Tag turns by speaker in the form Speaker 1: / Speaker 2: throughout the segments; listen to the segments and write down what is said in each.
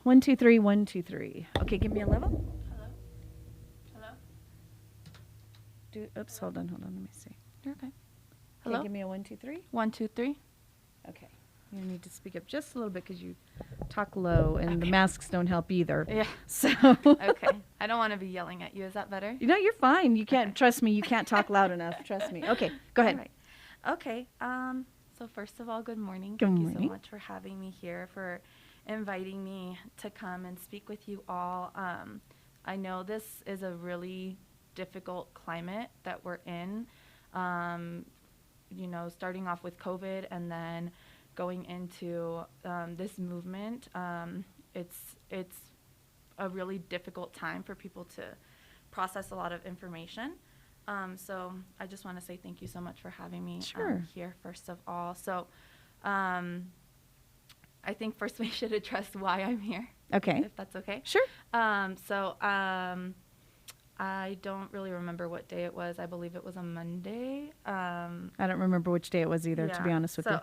Speaker 1: 1, 2, 3, 1, 2, 3. Okay, give me a level.
Speaker 2: Hello? Hello?
Speaker 1: Oops, hold on. Let me see.
Speaker 2: You're okay.
Speaker 1: Okay,
Speaker 2: Hello?
Speaker 1: give me a 1, 2, 3.
Speaker 2: 1, 2, 3.
Speaker 1: Okay. You need to speak up just a little bit because you talk low, and the masks don't help either.
Speaker 2: Yeah.
Speaker 1: So.
Speaker 2: Okay. I don't want to be yelling at you. Is that better?
Speaker 1: No, you're fine. You can't.
Speaker 2: Okay.
Speaker 1: Trust me. You can't talk loud enough. Trust me. Okay, go ahead.
Speaker 2: All right. Okay. So first of all, good morning.
Speaker 1: Good
Speaker 2: Thank you
Speaker 1: morning.
Speaker 2: so much for having me here, for inviting me to come and speak with you all. I know this is a really difficult climate that we're in. Starting off with COVID and then going into this movement. It's a really difficult time for people to process a lot of information. So I just want to say thank you so much for having me here, first of all. So I think first we should address why I'm here.
Speaker 1: Okay.
Speaker 2: If that's okay.
Speaker 1: Sure.
Speaker 2: I don't really remember what day it was. I believe it was a Monday.
Speaker 1: I don't remember which day it was either, to be honest with you.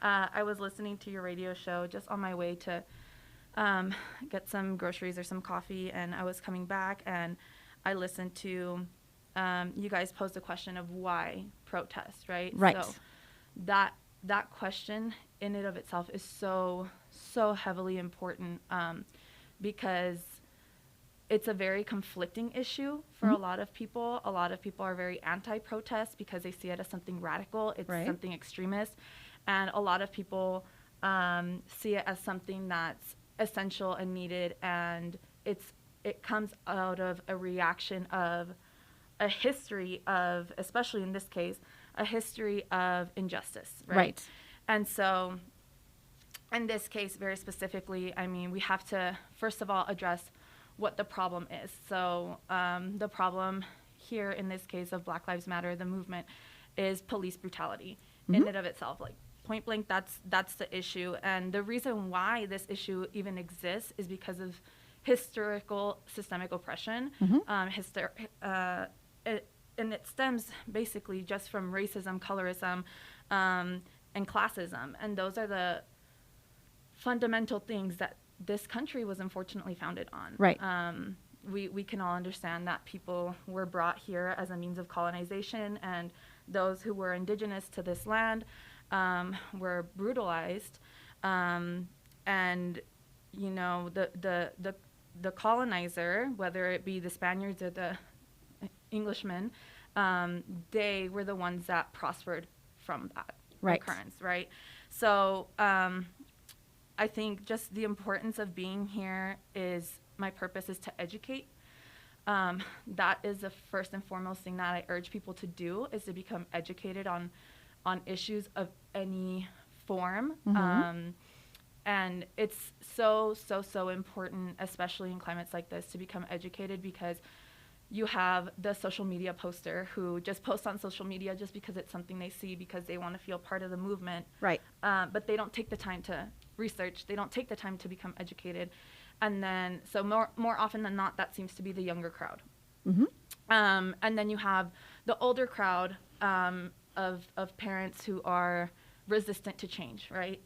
Speaker 2: I was listening to your radio show just on my way to get some groceries or some coffee, and I was coming back, and I listened to you guys pose the question of why protest, right?
Speaker 1: Right.
Speaker 2: So that question in and of itself is so heavily important because it's a very conflicting issue for a lot of people. A lot of people are very anti-protest because they see it as something radical. It's something extremist. And a lot of people see it as something that's essential and needed. And it comes out of a reaction of a history of, especially in this case, a history of injustice, right? And so in this case, very specifically, I mean, we have to, first of all, address what the problem is. So the problem here in this case of Black Lives Matter, the movement, is police brutality in and of itself. Like point blank, that's the issue. And the reason why this issue even exists is because of historical systemic oppression. And it stems basically just from racism, colorism, and classism. And those are the fundamental things that this country was unfortunately founded on.
Speaker 1: Right.
Speaker 2: We can all understand that people were brought here as a means of colonization, and those who were indigenous to this land were brutalized. And the colonizer, whether it be the Spaniards or the Englishmen, they were the ones that prospered from that occurrence, right? So I think just the importance of being here is, my purpose is to educate. That is the first and foremost thing that I urge people to do, is to become educated on issues of any form. And it's so important, especially in climates like this, to become educated, because you have the social media poster who just posts on social media just because it's something they see, because they want to feel part of the movement.
Speaker 1: Right.
Speaker 2: But they don't take the time to research. They don't take the time to become educated. And then, so more often than not, that seems to be the younger crowd. And then you have the older crowd of parents who are resistant to change, right?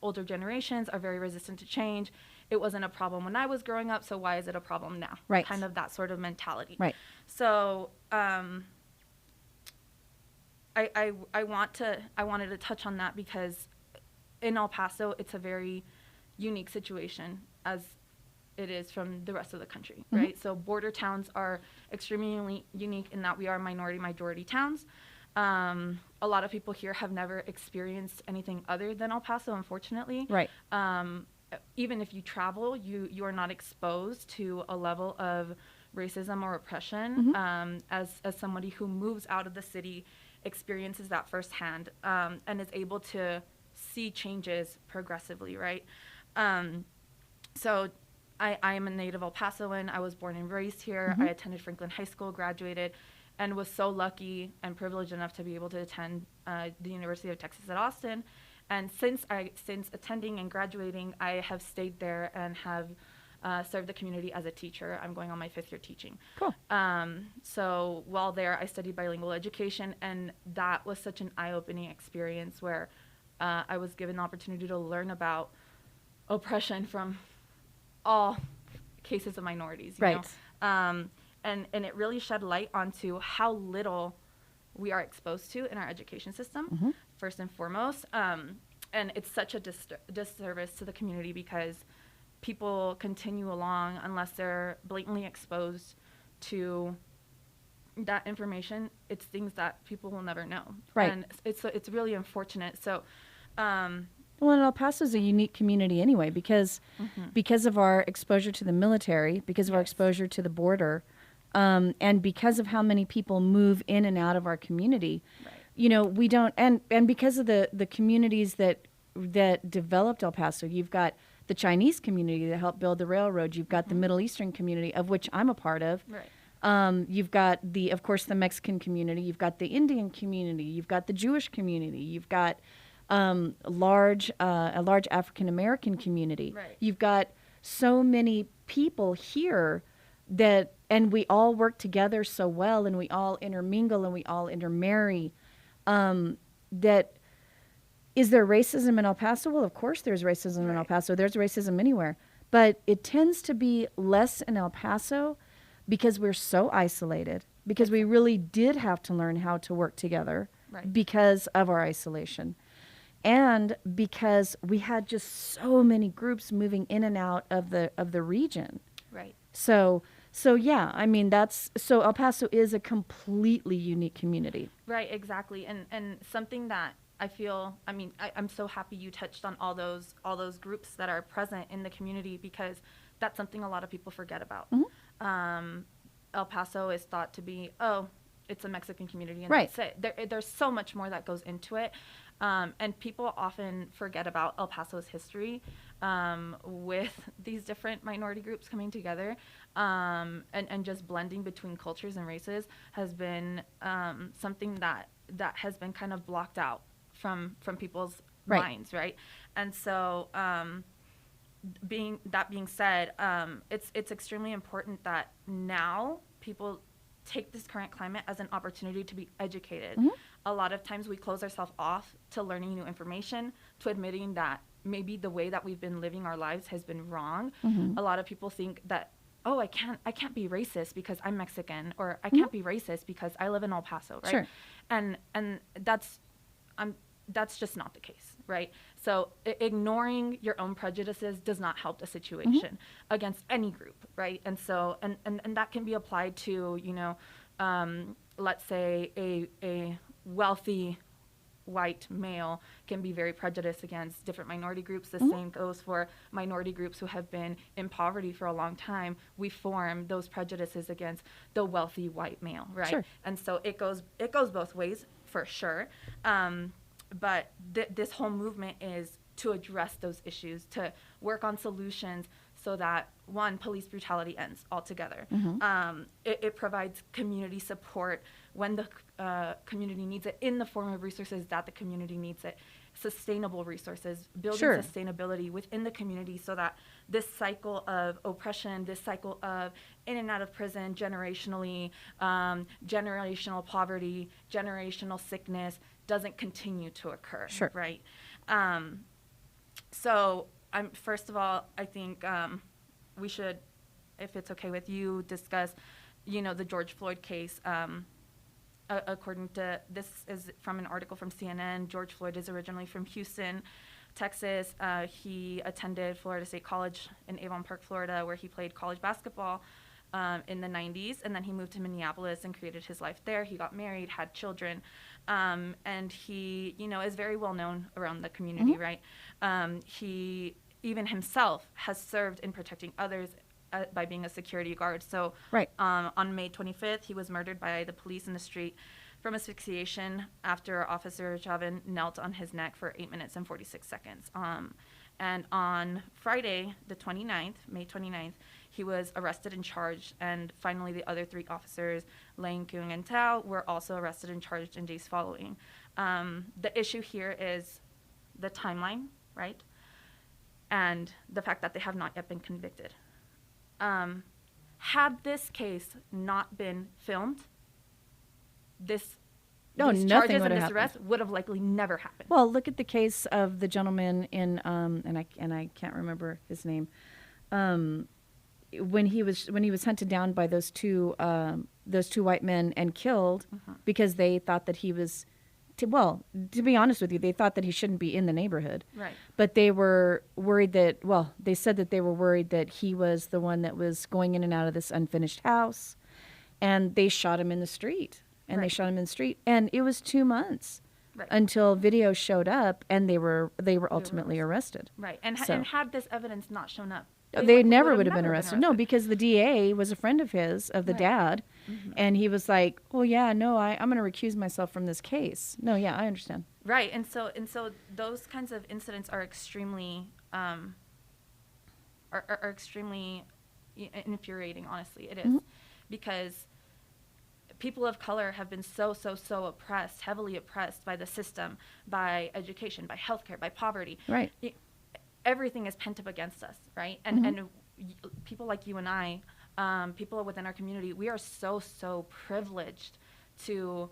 Speaker 2: Older generations are very resistant to change. It wasn't a problem when I was growing up, so why is it a problem now?
Speaker 1: Right.
Speaker 2: Kind of that sort of mentality.
Speaker 1: Right.
Speaker 2: So I wanted to touch on that because in El Paso, it's a very unique situation as it is from the rest of the country, right? So border towns are extremely unique in that we are minority majority towns. A lot of people here have never experienced anything other than El Paso, unfortunately.
Speaker 1: Right.
Speaker 2: Even if you travel, you are not exposed to a level of racism or oppression. As somebody who moves out of the city, experiences that firsthand, and is able to see changes progressively, right? So I am a native El Pasoan. I was born and raised here. I attended Franklin High School, graduated, and was so lucky and privileged enough to be able to attend the University of Texas at Austin. And since attending and graduating, I have stayed there and have served the community as a teacher. I'm going on my 5th year teaching.
Speaker 1: Cool.
Speaker 2: So while there, I studied bilingual education, and that was such an eye-opening experience where I was given the opportunity to learn about oppression from all cases of minorities, you
Speaker 1: Right.
Speaker 2: know? And it really shed light onto how little we are exposed to in our education system, first and foremost. And it's such a disservice to the community because people continue along unless they're blatantly exposed to that information. It's things that people will never know.
Speaker 1: Right.
Speaker 2: And it's really unfortunate. So,
Speaker 1: Well, and El Paso is a unique community anyway because of our exposure to the military, because of our
Speaker 2: Yes.
Speaker 1: exposure to the border, and because of how many people move in and out of our community.
Speaker 2: Right.
Speaker 1: You know, we don't, and because of the communities that developed El Paso. You've got the Chinese community that helped build the railroad. You've got the Middle Eastern community, of which I'm a part of.
Speaker 2: Right.
Speaker 1: You've got of course, the Mexican community. You've got the Indian community. You've got the Jewish community. You've got a large African American community.
Speaker 2: Right.
Speaker 1: You've got so many people here and we all work together so well, and we all intermingle, and we all intermarry. That is there racism in El Paso? Well, of course there's racism in El Paso. There's racism anywhere, but it tends to be less in El Paso because we're so isolated. Because we really did have to learn how to work together because of our isolation. And because we had just so many groups moving in and out of the region.
Speaker 2: Right.
Speaker 1: So yeah, I mean, so El Paso is a completely unique community.
Speaker 2: Right, exactly. And something that I feel, I mean, I'm so happy you touched on all those groups that are present in the community, because that's something a lot of people forget about. El Paso is thought to be, it's a Mexican community, and that's it. There's so much more that goes into it. And people often forget about El Paso's history with these different minority groups coming together, and just blending between cultures and races has been something that has been kind of blocked out from people's minds, right? And so being said, it's extremely important that now people take this current climate as an opportunity to be educated. A lot of times we close ourselves off to learning new information, to admitting that maybe the way that we've been living our lives has been wrong. A lot of people think that, I can't be racist because I'm Mexican, or I can't be racist because I live in El Paso, right?
Speaker 1: Sure.
Speaker 2: And that's just not the case, right? So ignoring your own prejudices does not help the situation against any group, right? And so and that can be applied to, let's say a wealthy white male can be very prejudiced against different minority groups. The same goes for minority groups who have been in poverty for a long time. We form those prejudices against the wealthy white male, right?
Speaker 1: Sure.
Speaker 2: And so it goes both ways for sure. But this whole movement is to address those issues, to work on solutions so that, one, police brutality ends altogether. It provides community support when the community needs it, in the form of resources that the community needs it. Sustainable resources, building sustainability within the community, so that this cycle of oppression, this cycle of in and out of prison generationally, generational poverty, generational sickness doesn't continue to occur, right? So first of all, I think we should, if it's okay with you, discuss, the George Floyd case. According to, this is from an article from CNN, George Floyd is originally from Houston, Texas. He attended Florida State College in Avon Park, Florida, where he played college basketball in the 90s, and then he moved to Minneapolis and created his life there. He got married, had children, and he, is very well known around the community, right? He even himself has served in protecting others by being a security guard. So on May 25th, he was murdered by the police in the street from asphyxiation after Officer Chavin knelt on his neck for 8 minutes and 46 seconds. And on Friday, the 29th, May 29th, he was arrested and charged. And finally, the other 3 officers, Lang, Kuang, and Tao, were also arrested and charged in days following. The issue here is the timeline, right? And the fact that they have not yet been convicted. Had this case not been filmed, these charges and this arrest would have likely never happened.
Speaker 1: Well, look at the case of the gentleman in, and I can't remember his name, when he was hunted down by those two white men and killed because they thought that he was, to be honest with you, they thought that he shouldn't be in the neighborhood.
Speaker 2: Right.
Speaker 1: But they were worried that, they said that they were worried that he was the one that was going in and out of this unfinished house, and they shot him in the street. And they shot him in the street, and it was 2 months until video showed up, and they were ultimately arrested.
Speaker 2: Right. And had this evidence not shown up,
Speaker 1: they never would have been arrested. No, because the DA was a friend of his, of the dad, and he was like, "Oh yeah, no, I'm going to recuse myself from this case." No, yeah, I understand.
Speaker 2: Right, and so those kinds of incidents are extremely extremely infuriating. Honestly, it is, because people of color have been so oppressed, heavily oppressed by the system, by education, by healthcare, by poverty.
Speaker 1: Right.
Speaker 2: Everything is pent up against us, right? And people like you and I, people within our community, we are so privileged to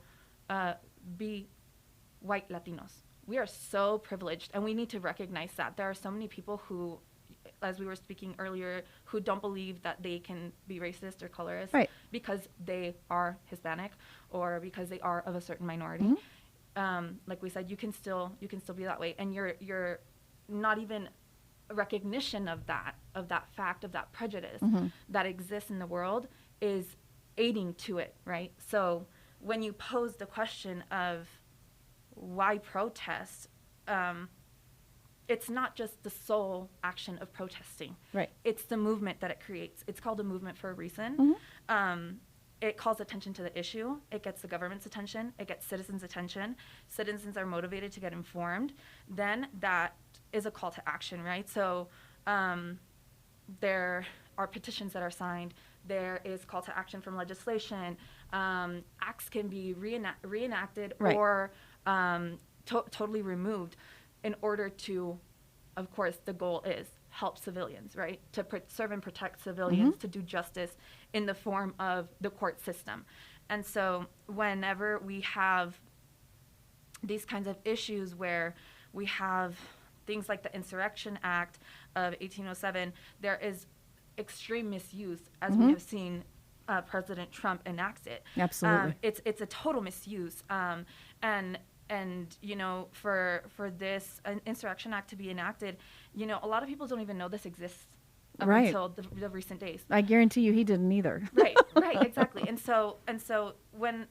Speaker 2: be white Latinos. We are so privileged, and we need to recognize that. There are so many people who, as we were speaking earlier, who don't believe that they can be racist or colorist because they are Hispanic or because they are of a certain minority. Like we said, you can still be that way, and you're not even recognition of that fact, of that prejudice that exists in the world is aiding to it, right? So when you pose the question of why protest, it's not just the sole action of protesting. Right. It's the movement that it creates. It's called a movement for a reason. It calls attention to the issue. It gets the government's attention. It gets citizens' attention. Citizens are motivated to get informed. Then that is a call to action, right? So there are petitions that are signed. There is call to action from legislation. Acts can be reenacted or totally removed in order to, of course, the goal is help civilians, right? To serve and protect civilians, to do justice in the form of the court system. And so whenever we have these kinds of issues where we have things like the Insurrection Act of 1807, there is extreme misuse, as we have seen President Trump enact it.
Speaker 1: Absolutely.
Speaker 2: It's a total misuse. And you know, for this Insurrection Act to be enacted, you know, a lot of people don't even know this exists until the recent days.
Speaker 1: I guarantee you he didn't either.
Speaker 2: Right, exactly. And so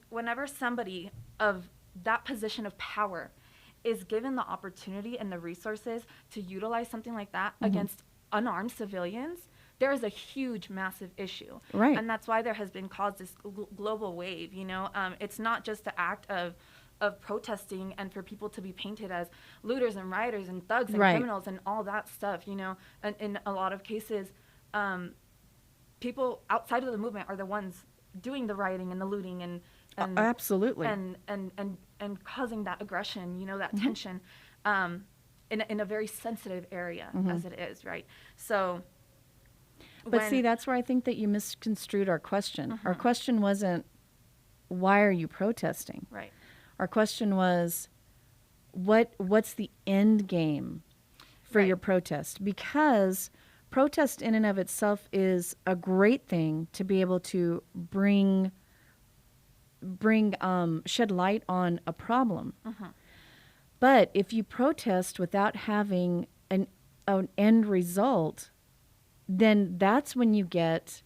Speaker 2: whenever somebody of that position of power is given the opportunity and the resources to utilize something like that against unarmed civilians, there is a huge, massive issue. Right. And that's why there has been caused this global wave, you know. It's not just the act of protesting and for people to be painted as looters and rioters and thugs and criminals and all that stuff, you know. And in a lot of cases, people outside of the movement are the ones doing the rioting and the looting and
Speaker 1: absolutely
Speaker 2: and causing that aggression, you know, that tension in a very sensitive area as it is, right? So
Speaker 1: but see, that's where I think that you misconstrued our question. Our question wasn't, why are you protesting?
Speaker 2: Right.
Speaker 1: Our question was, what's the end game for your protest? Because protest in and of itself is a great thing to be able to shed light on a problem. But if you protest without having an end result, then that's when you get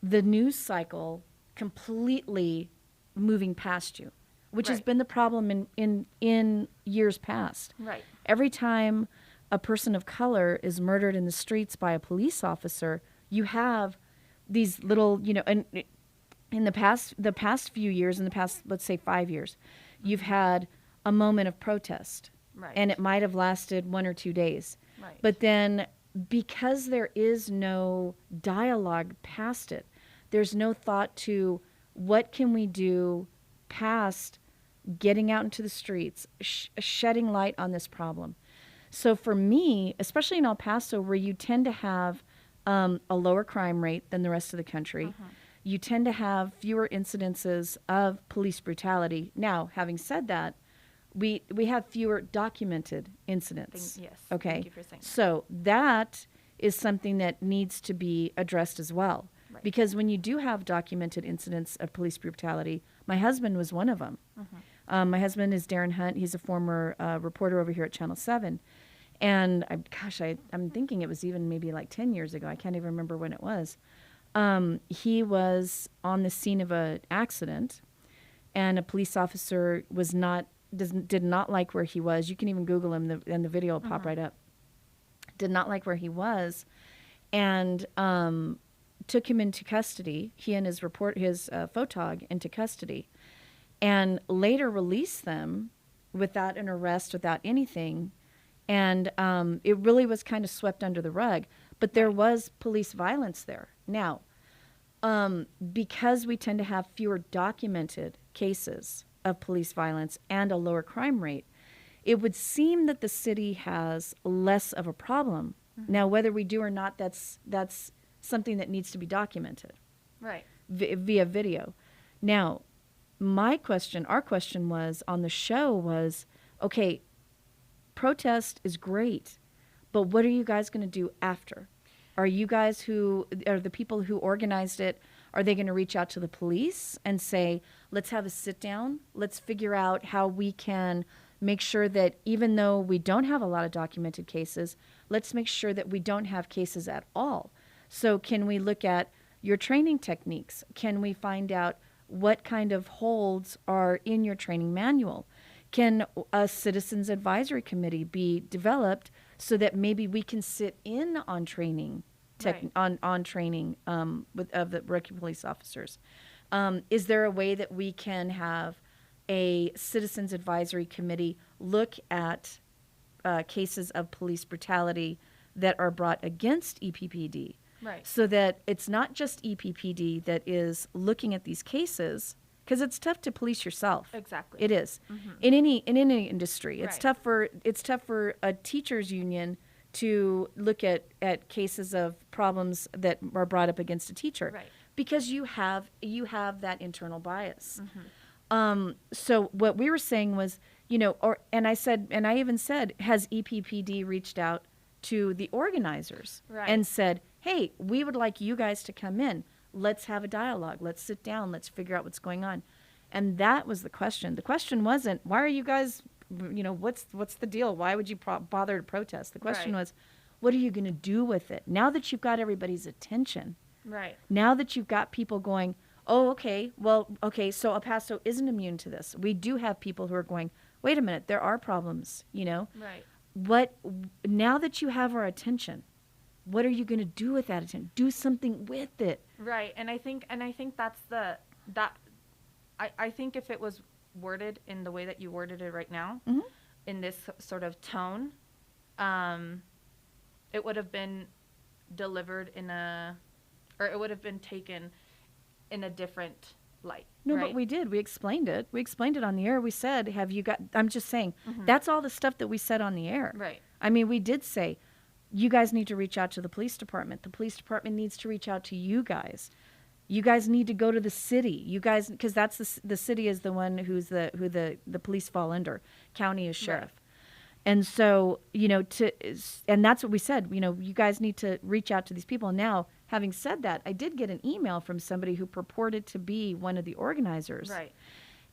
Speaker 1: the news cycle completely moving past you, which has been the problem in years past. Right. Every time a person of color is murdered in the streets by a police officer, you have these little, you know, and in the past few years, in the past, let's say 5 years, you've had a moment of protest. Right. And it might have lasted 1 or 2 days. Right. But then because there is no dialogue past it, there's no thought to what can we do past getting out into the streets, shedding light on this problem. So for me, especially in El Paso, where you tend to have a lower crime rate than the rest of the country, you tend to have fewer incidences of police brutality. Now, having said that, we have fewer documented incidents.
Speaker 2: Yes.
Speaker 1: Okay.
Speaker 2: Thank you for saying that.
Speaker 1: So that is something that needs to be addressed as well.
Speaker 2: Right.
Speaker 1: Because when you do have documented incidents of police brutality, my husband was one of them. My husband is Darren Hunt. He's a former reporter over here at Channel 7. And I'm thinking it was even maybe like 10 years ago. I can't even remember when it was. He was on the scene of an accident, and a police officer did not like where he was. You can even Google him, and the video will pop right up. Did not like where he was, and took him into custody. He and his photog into custody, and later released them without an arrest, without anything. And it really was kind of swept under the rug. But there was police violence there. Now, because we tend to have fewer documented cases of police violence and a lower crime rate, it would seem that the city has less of a problem. Now, whether we do or not, that's something that needs to be documented.
Speaker 2: Right.
Speaker 1: Via video. Now, our question was on the show was, okay, protest is great, but what are you guys going to do after? Are you guys the people who organized it, are they going to reach out to the police and say, let's have a sit down, let's figure out how we can make sure that even though we don't have a lot of documented cases, let's make sure that we don't have cases at all. So can we look at your training techniques? Can we find out what kind of holds are in your training manual? Can a citizens advisory committee be developed so that maybe we can sit in on training, on training of the rookie police officers? Is there a way that we can have a citizens advisory committee look at cases of police brutality that are brought against EPPD?
Speaker 2: Right.
Speaker 1: So that it's not just EPPD that is looking at these cases, because it's tough to police yourself.
Speaker 2: Exactly.
Speaker 1: It is. In any industry. It's
Speaker 2: Right.
Speaker 1: tough for a teachers union to look at cases of problems that are brought up against a teacher.
Speaker 2: Right.
Speaker 1: Because you have that internal bias. So what we were saying was, and I even said, has EPPD reached out to the organizers and said, hey, we would like you guys to come in. Let's have a dialogue. Let's sit down. Let's figure out what's going on. And that was the question. The question wasn't, why are you guys, what's the deal? Why would you bother to protest? The question was, what are you going to do with it? Now that you've got everybody's attention.
Speaker 2: Right.
Speaker 1: Now that you've got people going, oh, okay, so El Paso isn't immune to this. We do have people who are going, wait a minute, there are problems,
Speaker 2: Right.
Speaker 1: Now that you have our attention, what are you going to do with that attention? Do something with it.
Speaker 2: Right. And I think that's I think if it was worded in the way that you worded it right now, in this sort of tone, it would have been delivered or it would have been taken in a different light.
Speaker 1: No,
Speaker 2: right?
Speaker 1: but we did. We explained it. We explained it on the air. We said, I'm just saying, that's all the stuff that we said on the air.
Speaker 2: Right.
Speaker 1: I mean, we did say, you guys need to reach out to the police department. The police department needs to reach out to you guys. You guys need to go to the city. You guys, because that's the city is the one who the police fall under. County is sheriff. Right. And so, and that's what we said, you guys need to reach out to these people. Now, having said that, I did get an email from somebody who purported to be one of the organizers.
Speaker 2: Right.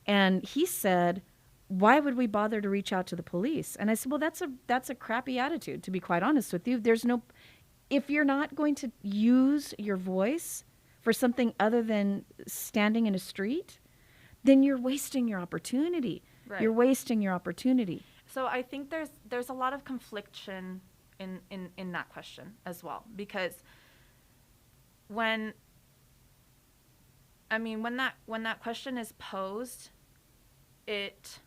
Speaker 1: And he said, why would we bother to reach out to the police? And I said, well, that's a crappy attitude, to be quite honest with you. If you're not going to use your voice for something other than standing in a street, then you're wasting your opportunity. Right. You're wasting your opportunity.
Speaker 2: So I think there's a lot of confliction in that question as well, because when that question is posed, it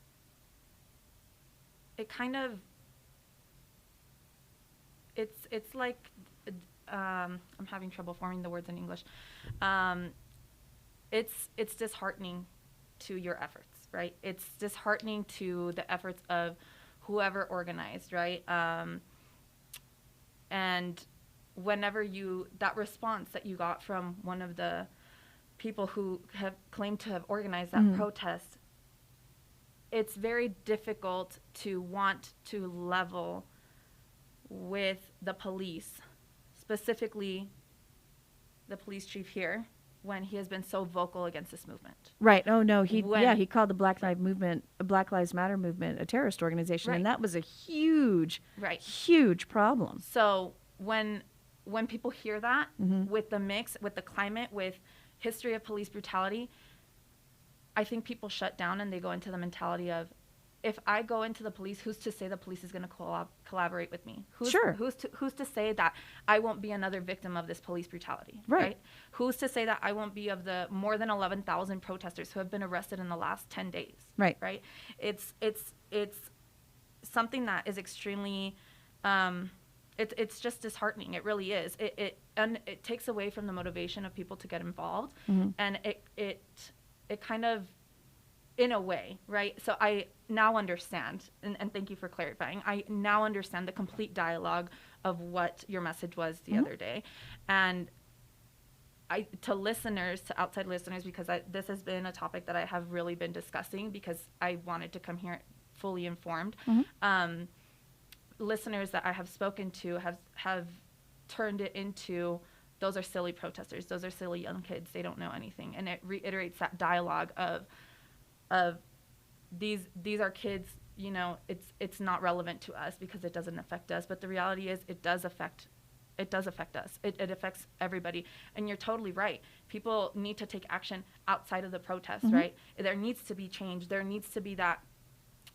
Speaker 2: kind of it's like I'm having trouble forming the words in English. It's disheartening to your efforts, right? It's disheartening to the efforts of whoever organized, right? And whenever that response that you got from one of the people who have claimed to have organized that protest, it's very difficult to want to level with the police specifically the police chief here, when he has been so vocal against this movement.
Speaker 1: Right. Oh no. He
Speaker 2: When-
Speaker 1: he called the Black Lives Matter movement, a terrorist organization,
Speaker 2: Right.
Speaker 1: and that was a huge,
Speaker 2: Right.
Speaker 1: huge problem.
Speaker 2: So when people hear that,
Speaker 1: Mhm.
Speaker 2: with the mix, with the climate, with history of police brutality, I think people shut down and they go into the mentality of, if I go into the police, who's to say the police is going to collaborate with me?
Speaker 1: Sure.
Speaker 2: Who's to say that I won't be another victim of this police brutality?
Speaker 1: Right.
Speaker 2: Who's to say that I won't be of the more than 11,000 protesters who have been arrested in the last 10 days?
Speaker 1: Right.
Speaker 2: Right. It's something that is extremely, it's just disheartening. It really is. It takes away from the motivation of people to get involved,
Speaker 1: Mhm.
Speaker 2: and it kind of, in a way, right? So I now understand, and thank you for clarifying. I now understand the complete dialogue of what your message was the other day. And to listeners, to outside listeners, because this has been a topic that I have really been discussing because I wanted to come here fully informed. Listeners that I have spoken to have turned it into, those are silly protesters. Those are silly young kids. They don't know anything. And it reiterates that dialogue of these are kids, it's not relevant to us because it doesn't affect us. But the reality is it does affect us. It affects everybody. And you're totally right. People need to take action outside of the protest, right? There needs to be change. There needs to be that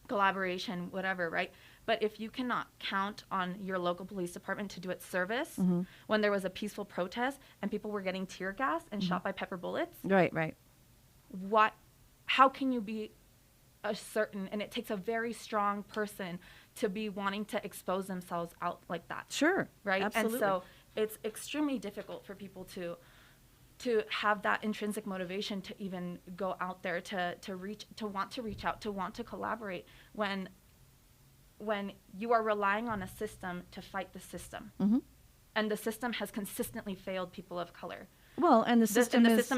Speaker 2: collaboration, whatever, right? But if you cannot count on your local police department to do its service when there was a peaceful protest and people were getting tear gas and shot by pepper bullets,
Speaker 1: Right.
Speaker 2: how can you be and it takes a very strong person to be wanting to expose themselves out like that.
Speaker 1: Sure.
Speaker 2: Right.
Speaker 1: Absolutely.
Speaker 2: And so it's extremely difficult for people to have that intrinsic motivation to even go out there, to want to reach out, to want to collaborate when you are relying on a system to fight the system. And the system has consistently failed people of color.
Speaker 1: Well, and the system
Speaker 2: is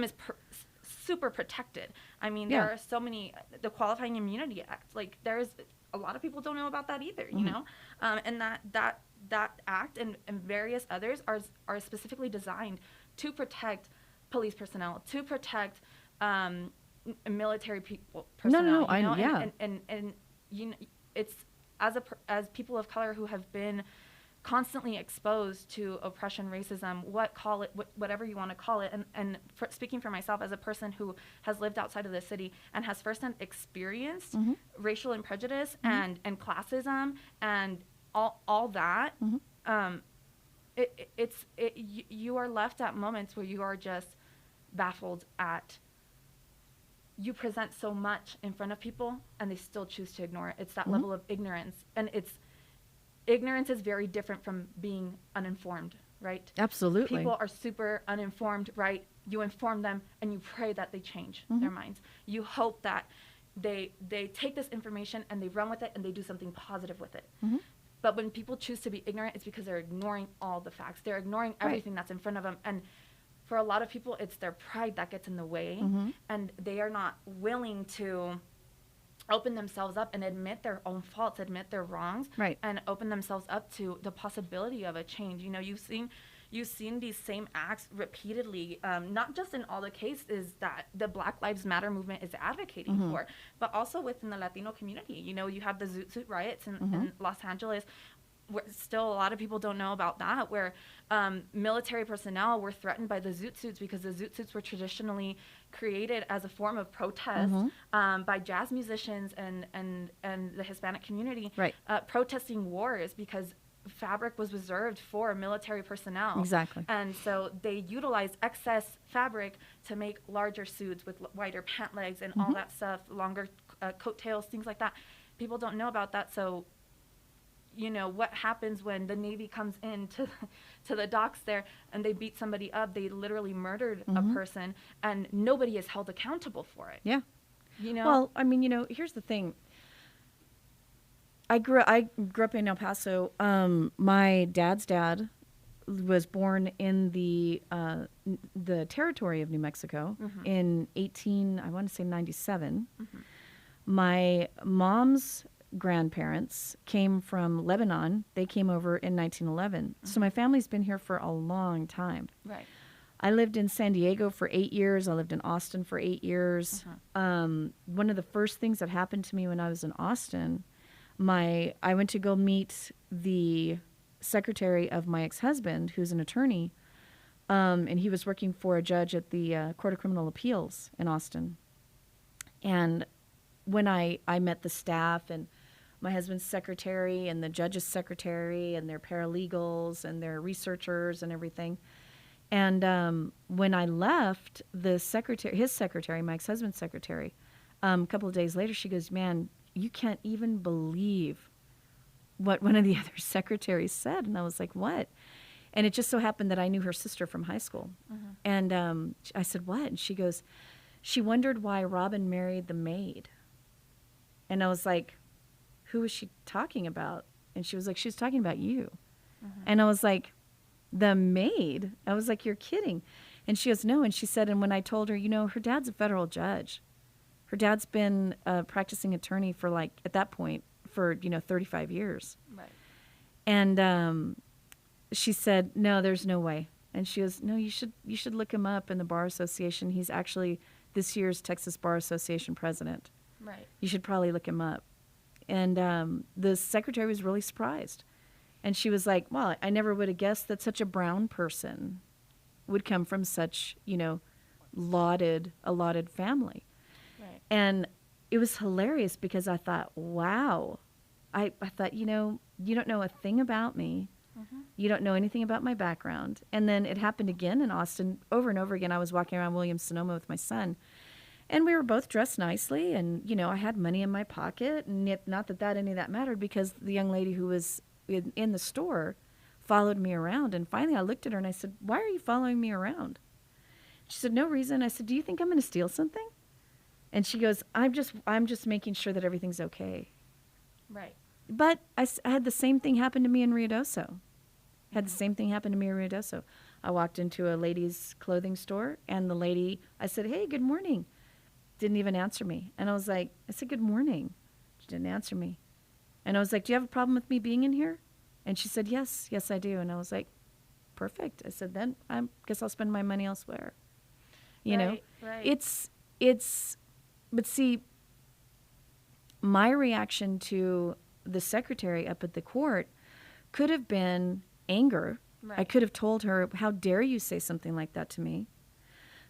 Speaker 2: super protected. I mean, there are so many, the Qualifying Immunity Act, like there's a lot of people don't know about that either, you know? And that act and various others are specifically designed to protect police personnel, to protect military personnel. And it's as people of color who have been constantly exposed to oppression, racism, whatever you want to call it. And speaking for myself as a person who has lived outside of the city and has firsthand experienced racial and prejudice and classism and all that, you are left at moments where you are just baffled at, you present so much in front of people and they still choose to ignore it. It's that level of ignorance. And ignorance is very different from being uninformed, right?
Speaker 1: Absolutely.
Speaker 2: People are super uninformed, right? You inform them and you pray that they change their minds. You hope that they take this information and they run with it and they do something positive with it. But when people choose to be ignorant, it's because they're ignoring all the facts. They're ignoring everything that's in front of them. And for a lot of people, it's their pride that gets in the way. And they are not willing to open themselves up and admit their own faults, admit their wrongs, and open themselves up to the possibility of a change. You've seen these same acts repeatedly, not just in all the cases that the Black Lives Matter movement is advocating for, but also within the Latino community. You have the Zoot Suit riots in Los Angeles. Still, a lot of people don't know about that, where military personnel were threatened by the Zoot Suits because the Zoot Suits were traditionally created as a form of protest by jazz musicians and the Hispanic community, protesting wars because fabric was reserved for military personnel.
Speaker 1: Exactly.
Speaker 2: And so they utilized excess fabric to make larger suits with wider pant legs and all that stuff, longer coattails, things like that. People don't know about that. So what happens when the Navy comes in to the docks there and they beat somebody up? They literally murdered a person and nobody is held accountable for it.
Speaker 1: Yeah. Well, I mean, here's the thing. I grew up in El Paso. My dad's dad was born in the territory of New Mexico in 97. My mom's grandparents came from Lebanon. They came over in 1911. So my family's been here for a long time.
Speaker 2: Right.
Speaker 1: I lived in San Diego for 8 years. I lived in Austin for 8 years. One of the first things that happened to me when I was in Austin, I went to go meet the secretary of my ex-husband, who's an attorney, and he was working for a judge at the Court of Criminal Appeals in Austin. And when I met the staff and my husband's secretary and the judge's secretary and their paralegals and their researchers and everything. And when I left, his secretary, my ex-husband's secretary, a couple of days later, she goes, "Man, you can't even believe what one of the other secretaries said." And I was like, "What?" And it just so happened that I knew her sister from high school. And I said, "What?" And she goes, "She wondered why Robin married the maid." And I was like, "Who was she talking about?" And she was like, "She was talking about you." And I was like, "The maid?" I was like, "You're kidding." And she goes, "No." And she said, and when I told her, her dad's a federal judge. Her dad's been a practicing attorney for at that point, for, 35 years.
Speaker 2: Right.
Speaker 1: And she said, "No, there's no way." And she goes, "No, you should look him up in the Bar Association. He's actually this year's Texas Bar Association president.
Speaker 2: Right.
Speaker 1: You should probably look him up." And the secretary was really surprised. And she was like, "Well, I never would have guessed that such a brown person would come from such, lauded family."
Speaker 2: Right.
Speaker 1: And it was hilarious because I thought, wow. I thought, you don't know a thing about me. You don't know anything about my background. And then it happened again in Austin over and over again. I was walking around Williams-Sonoma with my son. And we were both dressed nicely. And, I had money in my pocket. And not that any of that mattered, because the young lady who was in the store followed me around. And finally I looked at her and I said, "Why are you following me around?" She said, "No reason." I said, "Do you think I'm going to steal something?" And she goes, I'm just making sure that everything's okay."
Speaker 2: Right.
Speaker 1: But I had the same thing happen to me in Ruidoso. Had the same thing happen to me in Ruidoso. I walked into a ladies' clothing store, and the lady, I said, "Hey, good morning." Didn't even answer me. And I said, "Good morning." She didn't answer me. And I was like, "Do you have a problem with me being in here?" And she said, yes, I do." And I was like, "Perfect." I said, "Then I guess I'll spend my money elsewhere."
Speaker 2: Right.
Speaker 1: But see, my reaction to the secretary up at the court could have been anger.
Speaker 2: Right.
Speaker 1: I could have told her, "How dare you say something like that to me?"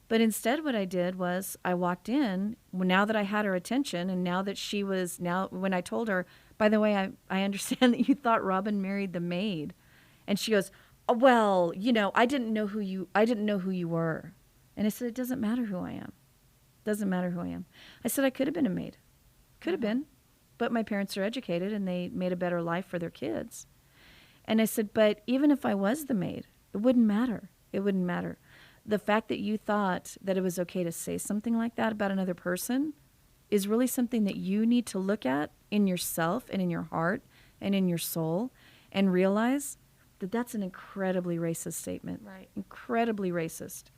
Speaker 1: But instead what I did was I walked in, now that I had her attention, and when I told her, "By the way, I understand that you thought Robin married the maid." And she goes, "Oh, well, I didn't know who you were." And I said, "It doesn't matter who I am. Doesn't matter who I am." I said, "I could have been a maid. Could have been. But my parents are educated and they made a better life for their kids." And I said, "But even if I was the maid, it wouldn't matter. It wouldn't matter. The fact that you thought that it was okay to say something like that about another person is really something that you need to look at in yourself and in your heart and in your soul, and realize that that's an incredibly racist statement."
Speaker 2: Right.
Speaker 1: Incredibly racist.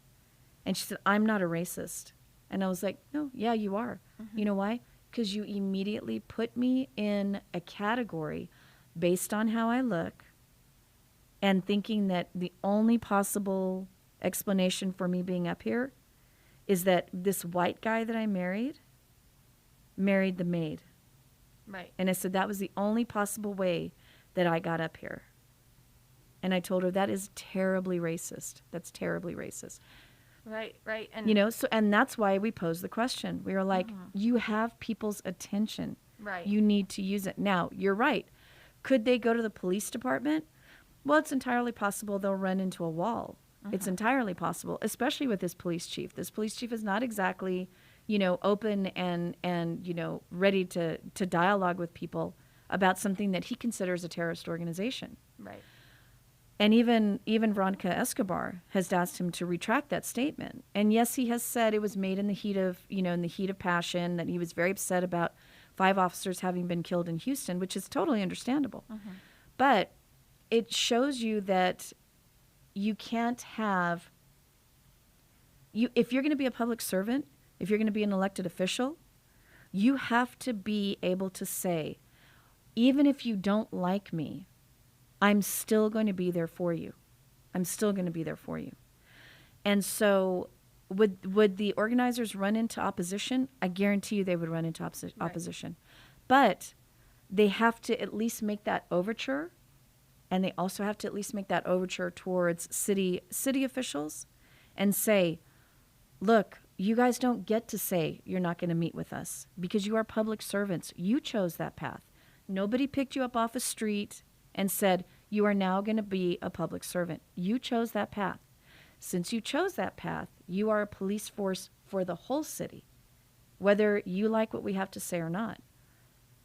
Speaker 1: And she said, "I'm not a racist." And I was like, "No, yeah, you are." You know why? Because you immediately put me in a category based on how I look, and thinking that the only possible explanation for me being up here is that this white guy that I married the maid.
Speaker 2: Right.
Speaker 1: And I said that was the only possible way that I got up here. And I told her that is terribly racist. That's terribly racist.
Speaker 2: Right. And
Speaker 1: And that's why we posed the question. We were like, you have people's attention.
Speaker 2: Right.
Speaker 1: You need to use it. Now, you're right. Could they go to the police department? Well, it's entirely possible they'll run into a wall. It's entirely possible, especially with this police chief. This police chief is not exactly, open and ready to dialogue with people about something that he considers a terrorist organization.
Speaker 2: Right.
Speaker 1: And even Veronica Escobar has asked him to retract that statement. And yes, he has said it was made in the heat of passion, that he was very upset about 5 officers having been killed in Houston, which is totally understandable. But it shows you that you can't have, if you're going to be a public servant, if you're going to be an elected official, you have to be able to say, even if you don't like me, I'm still going to be there for you. I'm still going to be there for you. And so would the organizers run into opposition? I guarantee you they would run into opposition. But they have to at least make that overture, and they also have to at least make that overture towards city officials and say, look, you guys don't get to say you're not going to meet with us because you are public servants. You chose that path. Nobody picked you up off a street and said, you are now going to be a public servant. You chose that path. Since you chose that path, you are a police force for the whole city, whether you like what we have to say or not.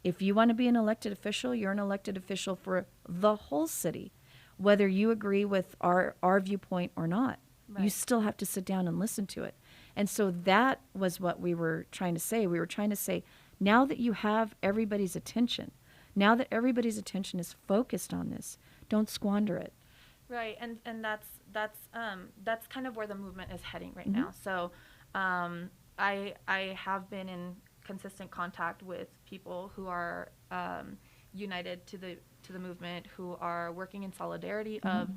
Speaker 1: If you want to be an elected official, you're an elected official for the whole city, whether you agree with our viewpoint or not. Right. You still have to sit down and listen to it. And so that was what we were trying to say. We were trying to say, now that you have everybody's attention, now that everybody's attention is focused on this, don't squander it.
Speaker 2: Right, and that's kind of where the movement is heading right now. So I have been in consistent contact with people who are united to the movement, who are working in solidarity of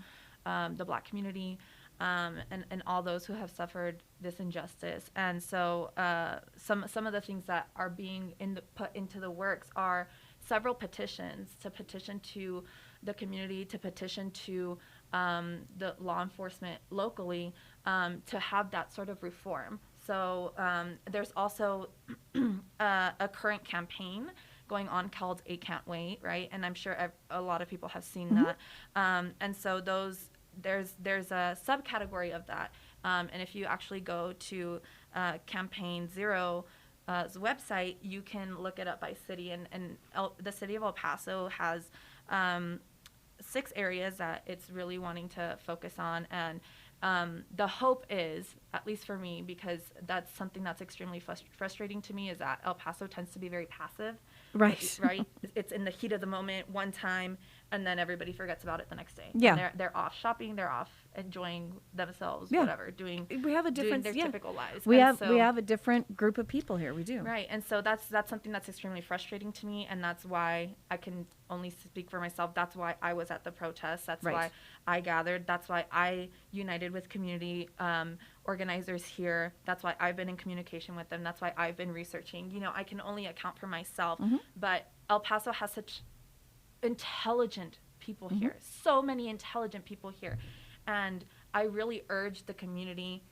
Speaker 2: the Black community, and all those who have suffered this injustice. And so some of the things that are being put into the works are several petitions to petition to the community, to petition to the law enforcement locally, to have that sort of reform. So there's also a current campaign going on called A Can't Wait, right? And I'm sure a lot of people have seen that. And so there's a subcategory of that. And if you actually go to Campaign Zero's website, you can look it up by city. And the city of El Paso has 6 areas that it's really wanting to focus on. And the hope is, at least for me, because that's something that's extremely frustrating to me, is that El Paso tends to be very passive.
Speaker 1: Right.
Speaker 2: Right? It's in the heat of the moment one time, and then everybody forgets about it the next day.
Speaker 1: Yeah.
Speaker 2: And they're off shopping, they're off enjoying themselves,
Speaker 1: Yeah.
Speaker 2: whatever, doing their typical lives.
Speaker 1: We have a different group of people here. We do.
Speaker 2: Right. And so that's something that's extremely frustrating to me, and that's why I can only speak for myself. That's why I was at the protest. That's why I gathered. That's why I united with community organizers here. That's why I've been in communication with them. That's why I've been researching. I can only account for myself, but El Paso has such intelligent people here, so many intelligent people here. And I really urge the community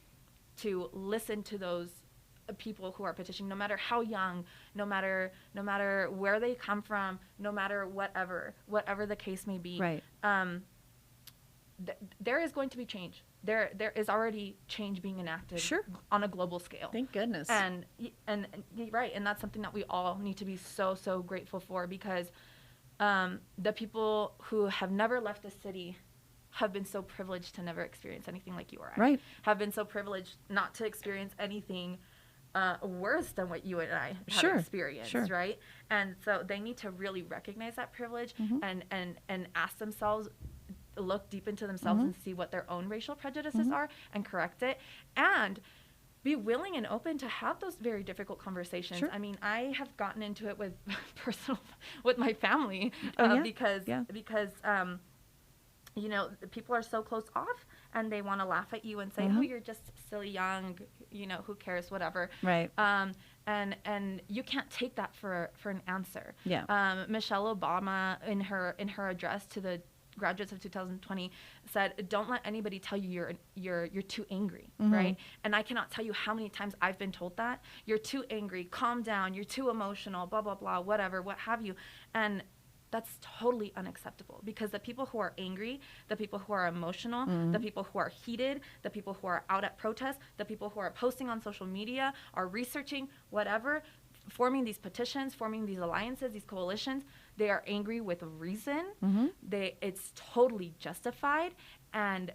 Speaker 2: to listen to those people who are petitioning, no matter how young, no matter where they come from, no matter whatever the case may be.
Speaker 1: Right.
Speaker 2: There is going to be change. There is already change being enacted on a global scale.
Speaker 1: Thank goodness.
Speaker 2: And right, and that's something that we all need to be so grateful for, because the people who have never left the city have been so privileged to never experience anything like you or I.
Speaker 1: Right.
Speaker 2: Have been so privileged not to experience anything worse than what you and I have experienced, right? And so they need to really recognize that privilege and ask themselves, look deep into themselves and see what their own racial prejudices are and correct it, and be willing and open to have those very difficult conversations. I mean, I have gotten into it with with my family because people are so close off, and they want to laugh at you and say, "Oh, you're just silly young, who cares, whatever."
Speaker 1: Right.
Speaker 2: And you can't take that for an answer.
Speaker 1: Yeah.
Speaker 2: Michelle Obama, in her address to the graduates of 2020, said, "Don't let anybody tell you you're too angry," right? And I cannot tell you how many times I've been told that. You're too angry, calm down, you're too emotional, blah, blah, blah, whatever, what have you. And that's totally unacceptable, because the people who are angry, the people who are emotional, the people who are heated, the people who are out at protests, the people who are posting on social media, are researching, whatever, forming these petitions, forming these alliances, these coalitions, they are angry with reason. It's totally justified. And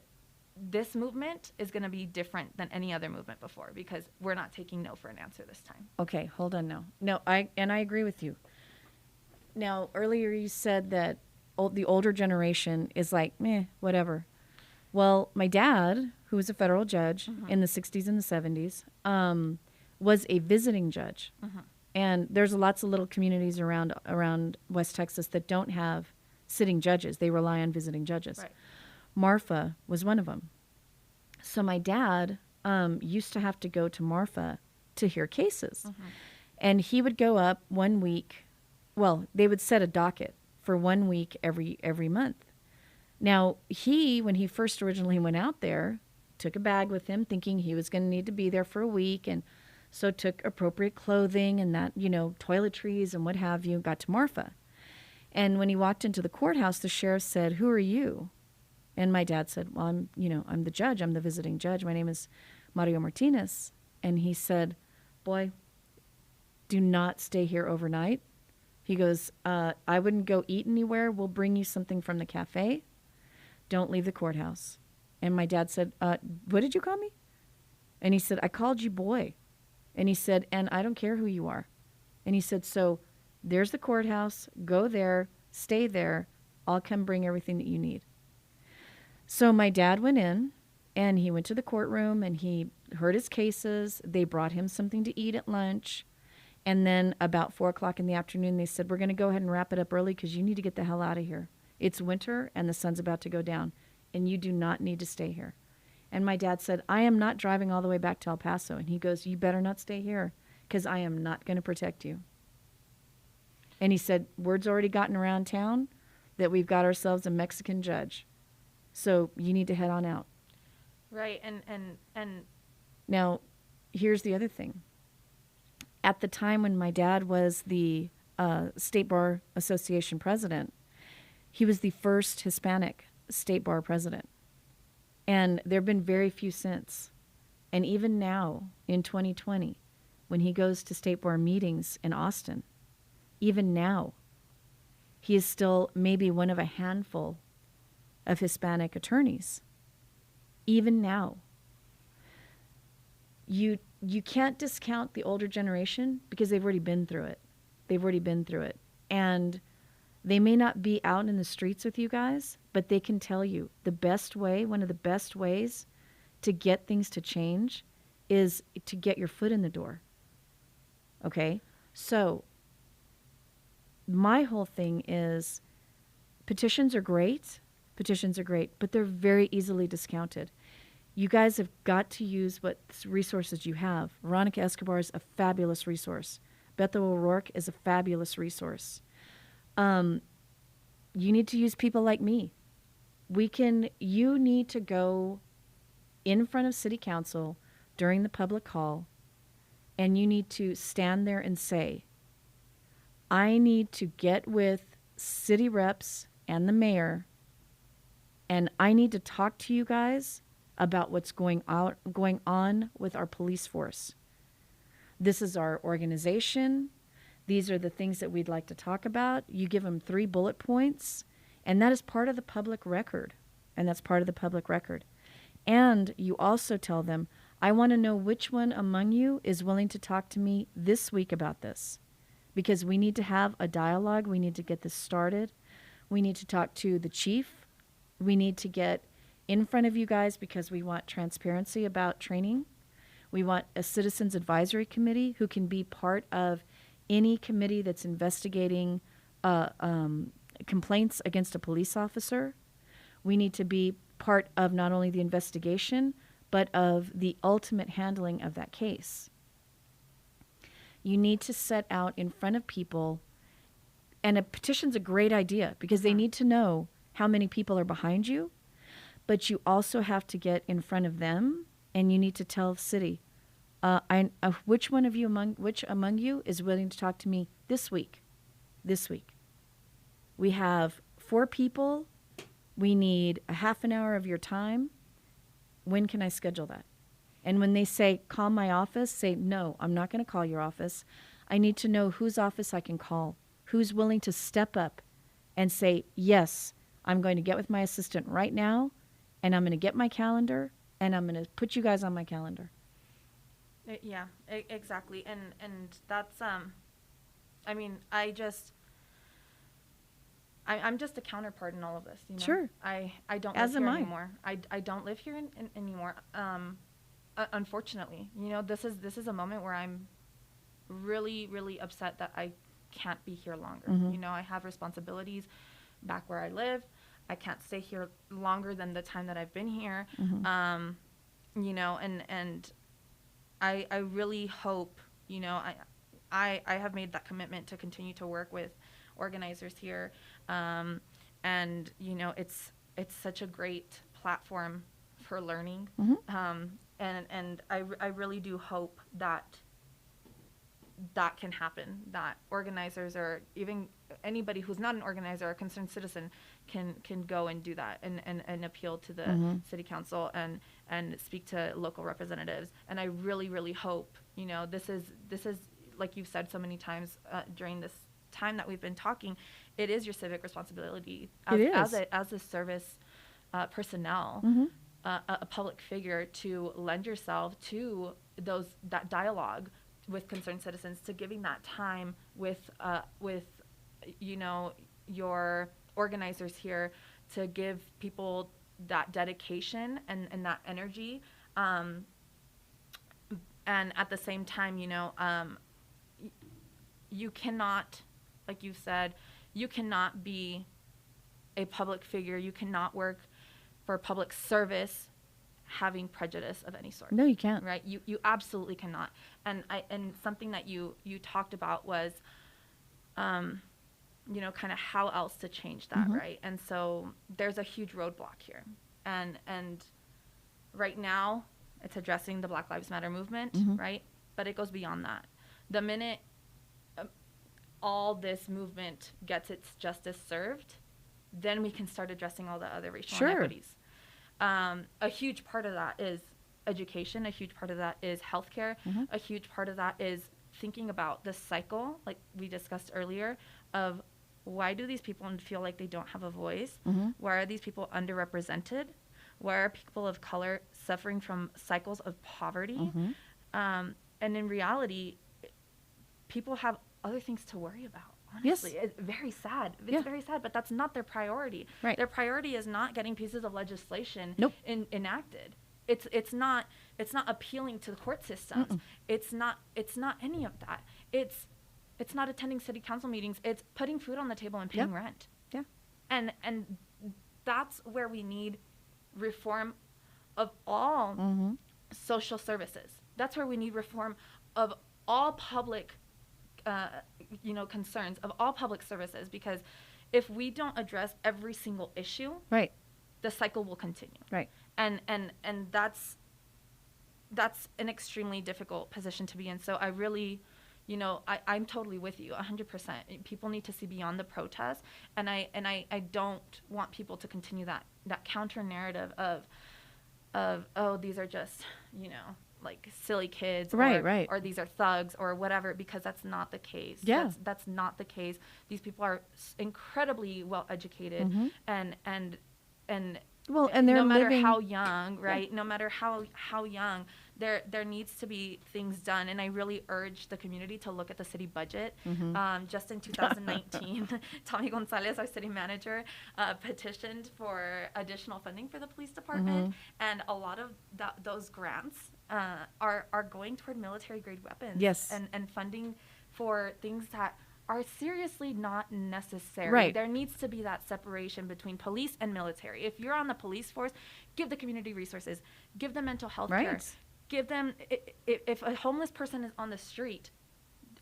Speaker 2: this movement is going to be different than any other movement before, because we're not taking no for an answer this time.
Speaker 1: Okay, hold on now. No, I agree with you. Now, earlier you said that the older generation is like, meh, whatever. Well, my dad, who was a federal judge in the 60s and the 70s, was a visiting judge. And there's lots of little communities around West Texas that don't have sitting judges. They rely on visiting judges.
Speaker 2: Right.
Speaker 1: Marfa was one of them. So my dad used to have to go to Marfa to hear cases.
Speaker 2: Mm-hmm.
Speaker 1: And he would go up 1 week. Well, they would set a docket for 1 week every month. Now, when he first originally went out there, took a bag with him thinking he was going to need to be there for a week, and so took appropriate clothing and that, toiletries and what have you, got to Marfa. And when he walked into the courthouse, the sheriff said, "Who are you?" And my dad said, "Well, I'm the judge. I'm the visiting judge. My name is Mario Martinez." And he said, "Boy, do not stay here overnight." He goes, "I wouldn't go eat anywhere. We'll bring you something from the cafe. Don't leave the courthouse." And my dad said, "What did you call me?" And he said, "I called you boy." And he said, "And I don't care who you are." And he said, "So there's the courthouse. Go there. Stay there. I'll come bring everything that you need." So my dad went in, and he went to the courtroom, and he heard his cases. They brought him something to eat at lunch. And then about 4 o'clock in the afternoon, they said, "We're going to go ahead and wrap it up early because you need to get the hell out of here. It's winter, and the sun's about to go down, and you do not need to stay here." And my dad said, "I am not driving all the way back to El Paso." And he goes, "You better not stay here because I am not going to protect you." And he said, "Word's already gotten around town that we've got ourselves a Mexican judge. So you need to head on out."
Speaker 2: Right. And
Speaker 1: Now, here's the other thing. At the time when my dad was the State Bar Association president, he was the first Hispanic State Bar president. And there have been very few since. And even now, in 2020, when he goes to State Bar meetings in Austin, even now, he is still maybe one of a handful of Hispanic attorneys. Even now. You can't discount the older generation because they've already been through it. They've already been through it. And they may not be out in the streets with you guys, but they can tell you the best way, one of the best ways to get things to change is to get your foot in the door. Okay? So my whole thing is petitions are great, but they're very easily discounted. You guys have got to use what resources you have. Veronica Escobar is a fabulous resource. Beto O'Rourke is a fabulous resource. You need to use people like me. You need to go in front of city council during the public call, and you need to stand there and say, "I need to get with city reps and the mayor, and I need to talk to you guys about what's going on with our police force. This is our organization. These are the things that we'd like to talk about." You give them 3 bullet points, and that is part of the public record. And you also tell them, "I want to know which one among you is willing to talk to me this week about this, because we need to have a dialogue. We need to get this started. We need to talk to the chief. We need to get in front of you guys because we want transparency about training. We want a citizens advisory committee who can be part of any committee that's investigating complaints against a police officer. We need to be part of not only the investigation, but of the ultimate handling of that case." You need to set out in front of people, and a petition's a great idea because they need to know how many people are behind you, but you also have to get in front of them, and you need to tell the city, which among you is willing to talk to me this week? We have 4 people. We need a half an hour of your time. When can I schedule that? And when they say, "Call my office," say, "No, I'm not going to call your office. I need to know whose office I can call, who's willing to step up and say, 'Yes, I'm going to get with my assistant right now, and I'm going to get my calendar, and I'm going to put you guys on my calendar.'"
Speaker 2: Yeah, exactly. And that's I mean, I'm just a counterpart in all of this, you know.
Speaker 1: Sure.
Speaker 2: I don't
Speaker 1: As
Speaker 2: live
Speaker 1: am
Speaker 2: here
Speaker 1: I.
Speaker 2: anymore. I don't live here anymore. Unfortunately, you know, this is a moment where I'm really, really upset that I can't be here longer. You know, I have responsibilities back where I live. I can't stay here longer than the time that I've been here. You know, and I really hope, you know, I have made that commitment to continue to work with organizers here. And, you know, it's such a great platform for learning. And I really do hope that that can happen, that organizers or even anybody who's not an organizer or a concerned citizen can go and do that and appeal to the city council and speak to local representatives. And I really, really hope, you know, this is like you've said so many times during this time that we've been talking, it is your civic responsibility as a service personnel, a public figure, to lend yourself to that dialogue with concerned citizens, to giving that time with you know, your organizers here, to give people that dedication and that energy, and at the same time, you know, you cannot, like you said, you cannot be a public figure, you cannot work for public service having prejudice of any sort.
Speaker 1: No, you can't.
Speaker 2: Right? You absolutely cannot. And something that you talked about was, you know, kind of how else to change that, right? And so there's a huge roadblock here. And right now it's addressing the Black Lives Matter movement, right? But it goes beyond that. The minute all this movement gets its justice served, then we can start addressing all the other racial inequities. A huge part of that is education. A huge part of that is healthcare. A huge part of that is thinking about the cycle, like we discussed earlier, of why do these people feel like they don't have a voice? Why are these people underrepresented? Why are people of color suffering from cycles of poverty? And in reality, people have other things to worry about. Honestly, it's very sad. It's very sad, but that's not their priority. Right. Their priority is not getting pieces of legislation enacted. It's not appealing to the court systems. It's not any of that. It's not attending city council meetings. It's putting food on the table and paying rent. Yeah. And that's where we need reform of all social services. That's where we need reform of all public you know, concerns, of all public services, because if we don't address every single issue, the cycle will continue. And that's an extremely difficult position to be in. So I really, you know, I'm totally with you 100%. People need to see beyond the protest, and I don't want people to continue that counter narrative of oh, these are just, you know, like silly kids, or these are thugs or whatever, because that's not the case. That's not the case. These people are incredibly well educated, and well, and they're no matter how young, no matter how young, there needs to be things done. And I really urge the community to look at the city budget. Just in 2019, Tommy Gonzalez, our city manager, petitioned for additional funding for the police department, and a lot of those grants are going toward military grade weapons. And funding for things that are seriously not necessary. There needs to be that separation between police and military. If you're on the police force, give the community resources, give them mental health care, give them, if a homeless person is on the street,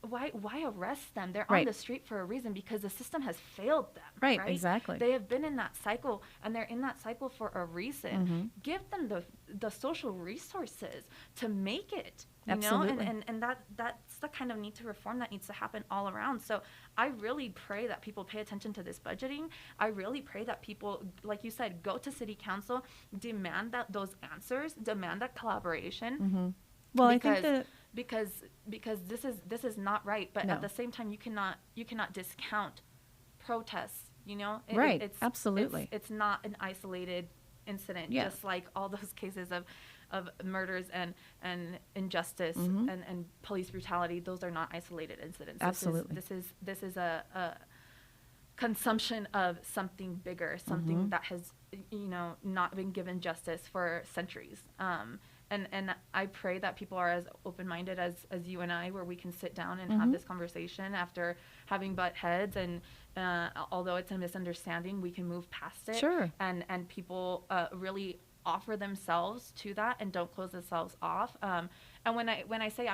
Speaker 2: why arrest them? They're on the street for a reason, because the system has failed them. Exactly. They have been in that cycle, and they're in that cycle for a reason. Give them the social resources to make it. You know, and that's the kind of need to reform that needs to happen all around. So I really pray that people pay attention to this budgeting. I really pray that people, like you said, go to city council, demand those answers, demand that collaboration. Well, I think that because this is not right. But at the same time, you cannot discount protests. You know, it's absolutely. It's not an isolated incident. Just like all those cases of murders and injustice and police brutality, those are not isolated incidents. Absolutely. This is a consumption of something bigger, something that has, not been given justice for centuries. And I pray that people are as open-minded as you and I, where we can sit down and have this conversation after having butt heads. And although it's a misunderstanding, we can move past it.
Speaker 1: Sure.
Speaker 2: And people really offer themselves to that and don't close themselves off. And when I say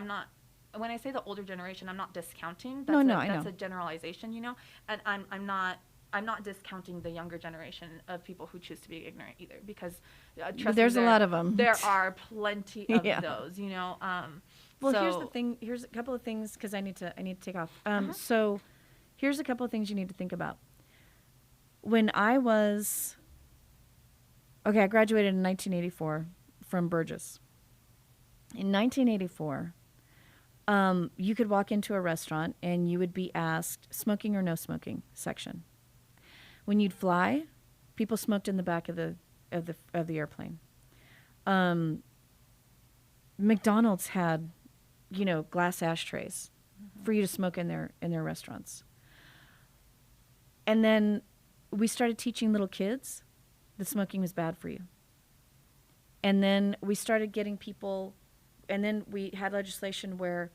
Speaker 2: when I say the older generation, I'm not discounting. That's
Speaker 1: I know.
Speaker 2: A generalization, and I'm not discounting the younger generation of people who choose to be ignorant either, because trust
Speaker 1: There's
Speaker 2: me,
Speaker 1: a lot of them.
Speaker 2: There are plenty of
Speaker 1: Yeah.
Speaker 2: those,
Speaker 1: Well,
Speaker 2: so,
Speaker 1: here's the thing. Here's a couple of things, because I need to take off. So here's a couple of things you need to think about. When I graduated in 1984 from Burgess. In 1984, you could walk into a restaurant and you would be asked smoking or no smoking section. When you'd fly, people smoked in the back of the airplane. McDonald's had, glass ashtrays for you to smoke in their restaurants. And then we started teaching little kids that smoking was bad for you. And then we started getting people, and then we had legislation where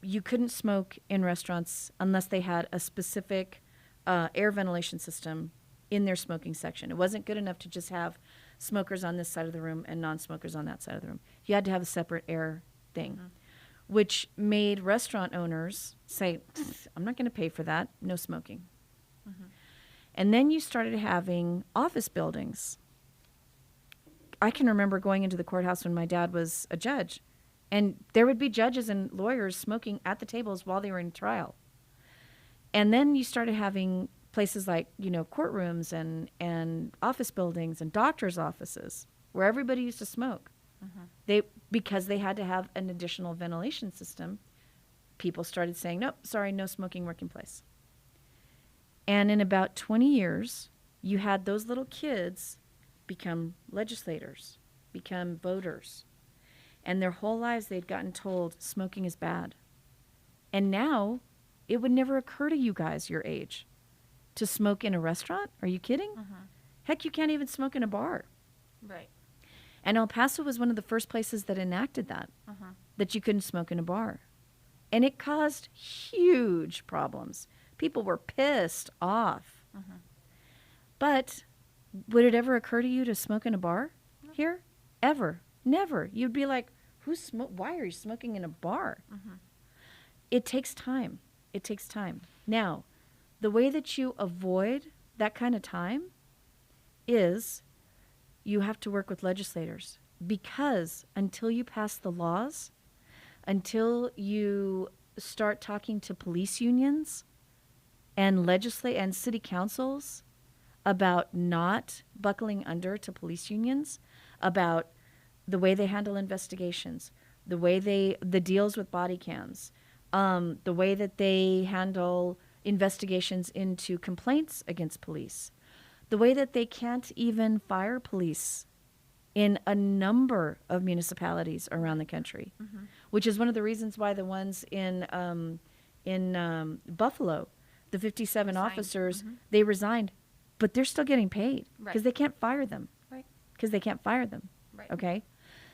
Speaker 1: you couldn't smoke in restaurants unless they had a specific air ventilation system in their smoking section. It wasn't good enough to just have smokers on this side of the room and non-smokers on that side of the room. You had to have a separate air thing, which made restaurant owners say, I'm not going to pay for that, no smoking. And then you started having office buildings. I can remember going into the courthouse when my dad was a judge, and there would be judges and lawyers smoking at the tables while they were in trial. And then you started having places like, courtrooms and office buildings and doctors' offices where everybody used to smoke. Because they had to have an additional ventilation system, people started saying, nope, sorry, no smoking working place. And in about 20 years, you had those little kids become legislators, become voters. And their whole lives they'd gotten told smoking is bad. And now it would never occur to you guys your age to smoke in a restaurant. Are you kidding? Heck, you can't even smoke in a bar.
Speaker 2: Right.
Speaker 1: And El Paso was one of the first places that enacted that you couldn't smoke in a bar. And it caused huge problems. People were pissed off. But would it ever occur to you to smoke in a bar here? Ever. Never. You'd be like, why are you smoking in a bar? It takes time. It takes time. Now, the way that you avoid that kind of time is you have to work with legislators, because until you pass the laws, until you start talking to police unions and and city councils about not buckling under to police unions, about the way they handle investigations, the way the deals with body cams, the way that they handle investigations into complaints against police, the way that they can't even fire police in a number of municipalities around the country, which is one of the reasons why the ones in Buffalo, the 57 officers, they resigned, but they're still getting paid because they can't fire them.
Speaker 2: Right.
Speaker 1: Because they can't fire them.
Speaker 2: Right.
Speaker 1: Okay?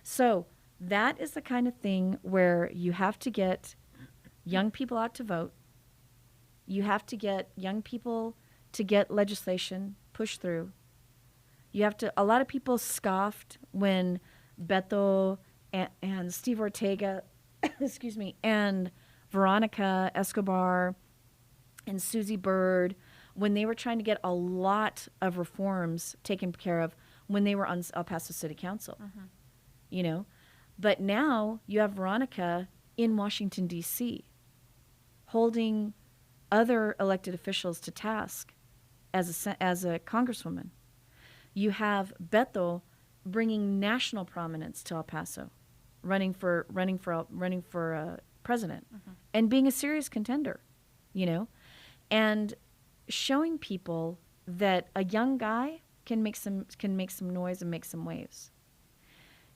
Speaker 1: So that is the kind of thing where you have to get young people out to vote. You have to get young people to get legislation pushed through. You have to, a lot of people scoffed when Beto and Steve Ortega, excuse me, and Veronica Escobar and Susie Bird, when they were trying to get a lot of reforms taken care of when they were on El Paso City Council, But now you have Veronica in Washington, D.C., holding other elected officials to task as a congresswoman. You have Beto bringing national prominence to El Paso, running for president, and being a serious contender, and showing people that a young guy can make some noise and make some waves.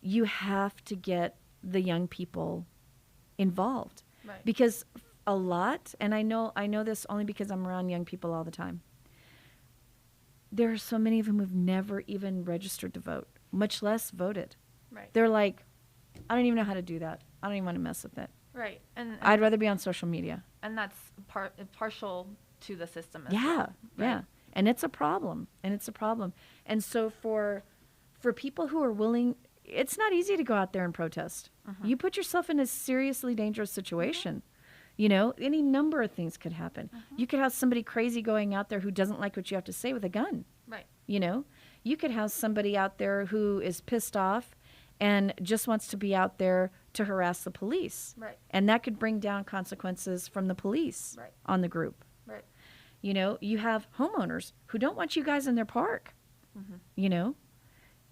Speaker 1: You have to get the young people involved, because a lot, and I know this only because I'm around young people all the time. there are so many of them who've never even registered to vote, much less voted.
Speaker 2: Right.
Speaker 1: They're like, I don't even know how to do that. I don't even want to mess with it.
Speaker 2: Right. And
Speaker 1: I'd rather be on social media.
Speaker 2: and that's partial to the system as
Speaker 1: Yeah,
Speaker 2: well. Right?
Speaker 1: yeah. And it's a problem. And so for people who are willing, it's not easy to go out there and protest. You put yourself in a seriously dangerous situation. You know, any number of things could happen. You could have somebody crazy going out there who doesn't like what you have to say with a gun.
Speaker 2: Right.
Speaker 1: You know, you could have somebody out there who is pissed off and just wants to be out there to harass the police.
Speaker 2: Right.
Speaker 1: And that could bring down consequences from the police
Speaker 2: Right.
Speaker 1: on the group.
Speaker 2: Right.
Speaker 1: You know, you have homeowners who don't want you guys in their park, you know,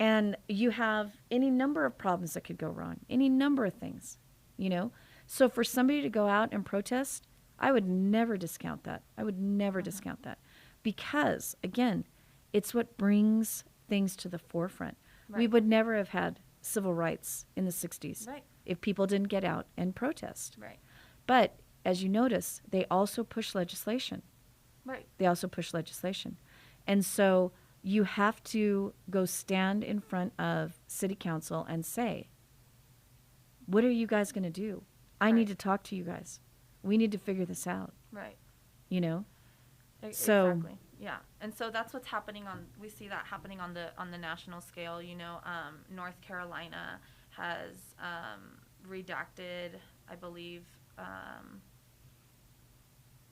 Speaker 1: and you have any number of problems that could go wrong, any number of things, you know. So for somebody to go out and protest, I would never discount that. I would never discount that because, again, it's what brings things to the forefront. We
Speaker 2: Right.
Speaker 1: would never have had civil rights in the 60s
Speaker 2: Right.
Speaker 1: if people didn't get out and protest.
Speaker 2: Right.
Speaker 1: But as you notice, they also push legislation.
Speaker 2: Right.
Speaker 1: They also push legislation. And so you have to go stand in front of city council and say, what are you guys going to do? I need to talk to you guys. We need to figure this out,
Speaker 2: Right.
Speaker 1: you know? So-
Speaker 2: Exactly. Yeah. And so that's what's happening we see that happening on the national scale. You know, North Carolina has redacted, I believe,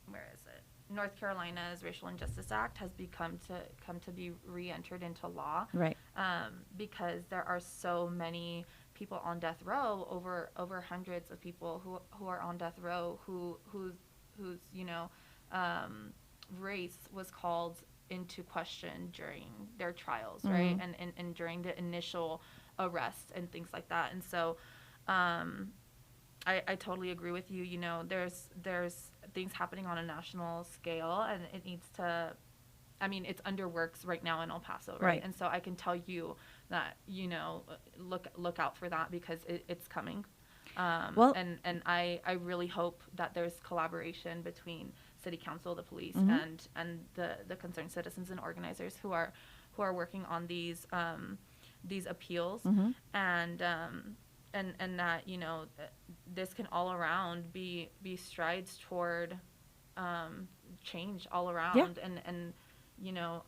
Speaker 2: where is it? North Carolina's Racial Injustice Act has come to be re-entered into law.
Speaker 1: Right.
Speaker 2: Because there are so many people on death row, over hundreds of people who are on death row whose you know race was called into question during their trials, right? And during the initial arrest and things like that. And so I totally agree with you. You know, there's things happening on a national scale, and it needs to. I mean, it's under works right now in El Paso, right?
Speaker 1: Right.
Speaker 2: And so I can tell you that, you know, look out for that because it's coming.
Speaker 1: Well-
Speaker 2: and I really hope that there's collaboration between city council, the police, and the concerned citizens and organizers who are working on these appeals, and that, you know, this can all around be strides toward change all around. And you know,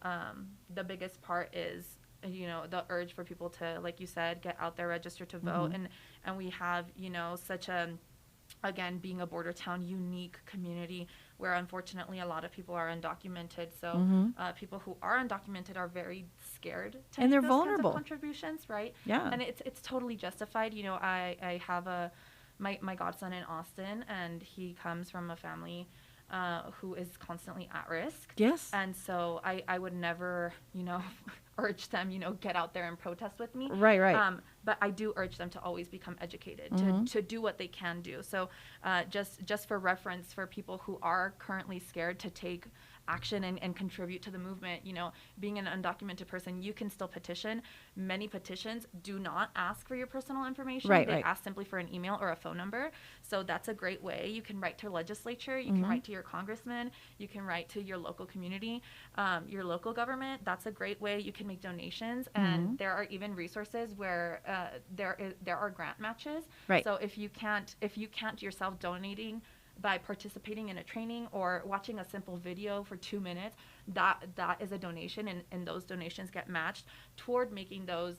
Speaker 2: the biggest part is, you know, the urge for people to, like you said, get out there, register to vote. And we have, you know, such a, again, being a border town, unique community where unfortunately a lot of people are undocumented. So people who are undocumented are very scared to
Speaker 1: And
Speaker 2: make
Speaker 1: they're
Speaker 2: those
Speaker 1: vulnerable.
Speaker 2: kinds of contributions, right?
Speaker 1: Yeah.
Speaker 2: And it's totally justified. You know, I have my godson in Austin, and he comes from a family who is constantly at risk.
Speaker 1: Yes.
Speaker 2: And so I would never, you know, urge them, you know, get out there and protest with me.
Speaker 1: Right.
Speaker 2: But I do urge them to always become educated, to do what they can do. So just for reference, for people who are currently scared to take action and contribute to the movement, you know, being an undocumented person, you can still petition. Many petitions do not ask for your personal information.
Speaker 1: Right,
Speaker 2: they
Speaker 1: right.
Speaker 2: ask simply for an email or a phone number. So that's a great way. You can write to legislature, you can write to your congressman, you can write to your local community, your local government. That's a great way. You can make donations, and there are even resources where there are grant matches.
Speaker 1: Right.
Speaker 2: So if you can't yourself donating by participating in a training or watching a simple video for 2 minutes, that is a donation, and those donations get matched toward making those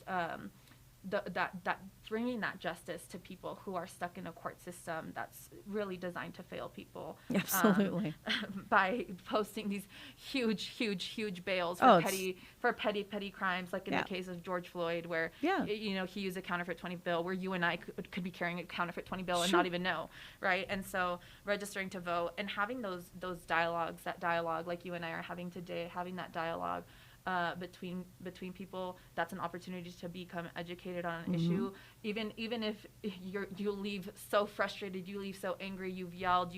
Speaker 2: that bringing that justice to people who are stuck in a court system that's really designed to fail people.
Speaker 1: Absolutely.
Speaker 2: By posting these huge bails
Speaker 1: Oh,
Speaker 2: for petty crimes, like in the case of George Floyd, where you know, he used a counterfeit 20 bill, where you and I could be carrying a counterfeit 20 bill and not even know, right? And so registering to vote and having those dialogues, that dialogue like you and I are having today, having that dialogue between people, that's an opportunity to become educated on an issue. Even if you leave so frustrated, you leave so angry, you've yelled,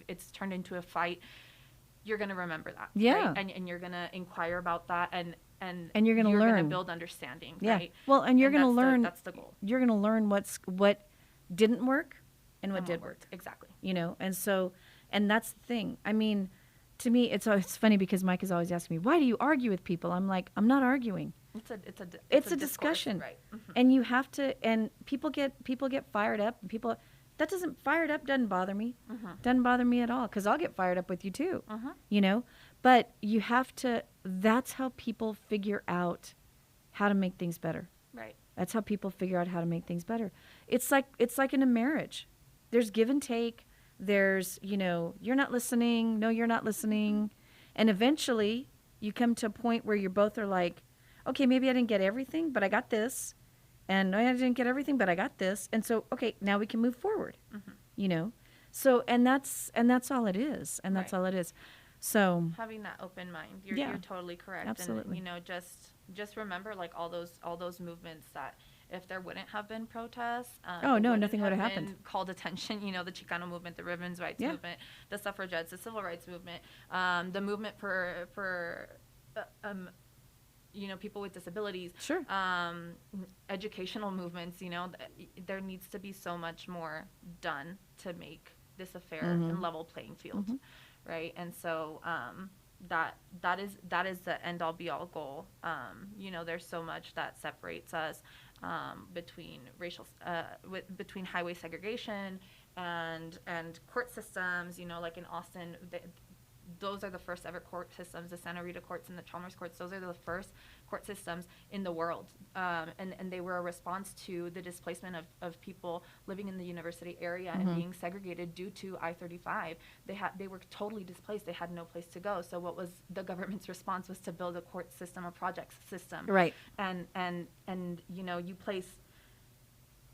Speaker 2: it's turned into a fight, you're going to remember that.
Speaker 1: Yeah.
Speaker 2: Right? And you're going to inquire about that, and
Speaker 1: you're going to learn.
Speaker 2: You're going to build understanding.
Speaker 1: Yeah.
Speaker 2: Right?
Speaker 1: Well, and you're going to learn.
Speaker 2: That's the goal.
Speaker 1: You're going to learn what didn't work and what did work.
Speaker 2: Exactly.
Speaker 1: You know, and that's the thing. I mean, to me, it's funny because Mike is always asking me, why do you argue with people? I'm like, I'm not arguing. It's a discussion,
Speaker 2: right? Mm-hmm.
Speaker 1: And you have to. And people get fired up. And people that doesn't bother me.
Speaker 2: Mm-hmm.
Speaker 1: Doesn't bother me at all because I'll get fired up with you too.
Speaker 2: Mm-hmm.
Speaker 1: You know, but you have to. That's how people figure out how to make things better.
Speaker 2: Right.
Speaker 1: That's how people figure out how to make things better. It's like in a marriage. There's give and take. There's, you're not listening. No, you're not listening. And eventually you come to a point where you both are like, okay, maybe I didn't get everything, but I got this. And no, I didn't get everything, but I got this. And so, okay, now we can move forward, So, and that's all it is. And that's
Speaker 2: Right.
Speaker 1: all it is. So
Speaker 2: Having that open mind, you're totally correct.
Speaker 1: Absolutely.
Speaker 2: And just remember, like, all those movements that if there wouldn't have been protests,
Speaker 1: nothing would have happened.
Speaker 2: Called attention, the Chicano movement, the women's rights movement, the suffragettes, the civil rights movement, the movement for people with disabilities,
Speaker 1: Sure.
Speaker 2: Educational movements, there needs to be so much more done to make this a fair and level playing field. Right. And so that is the end all be all goal. There's so much that separates us between between highway segregation and court systems, like in Austin, those are the first ever court systems, the Santa Rita courts and the Chalmers courts. Those are the first court systems in the world. And they were a response to the displacement of people living in the university area and being segregated due to I-35. They were totally displaced. They had no place to go. So what was the government's response was to build a court system, a project system.
Speaker 1: Right.
Speaker 2: And you place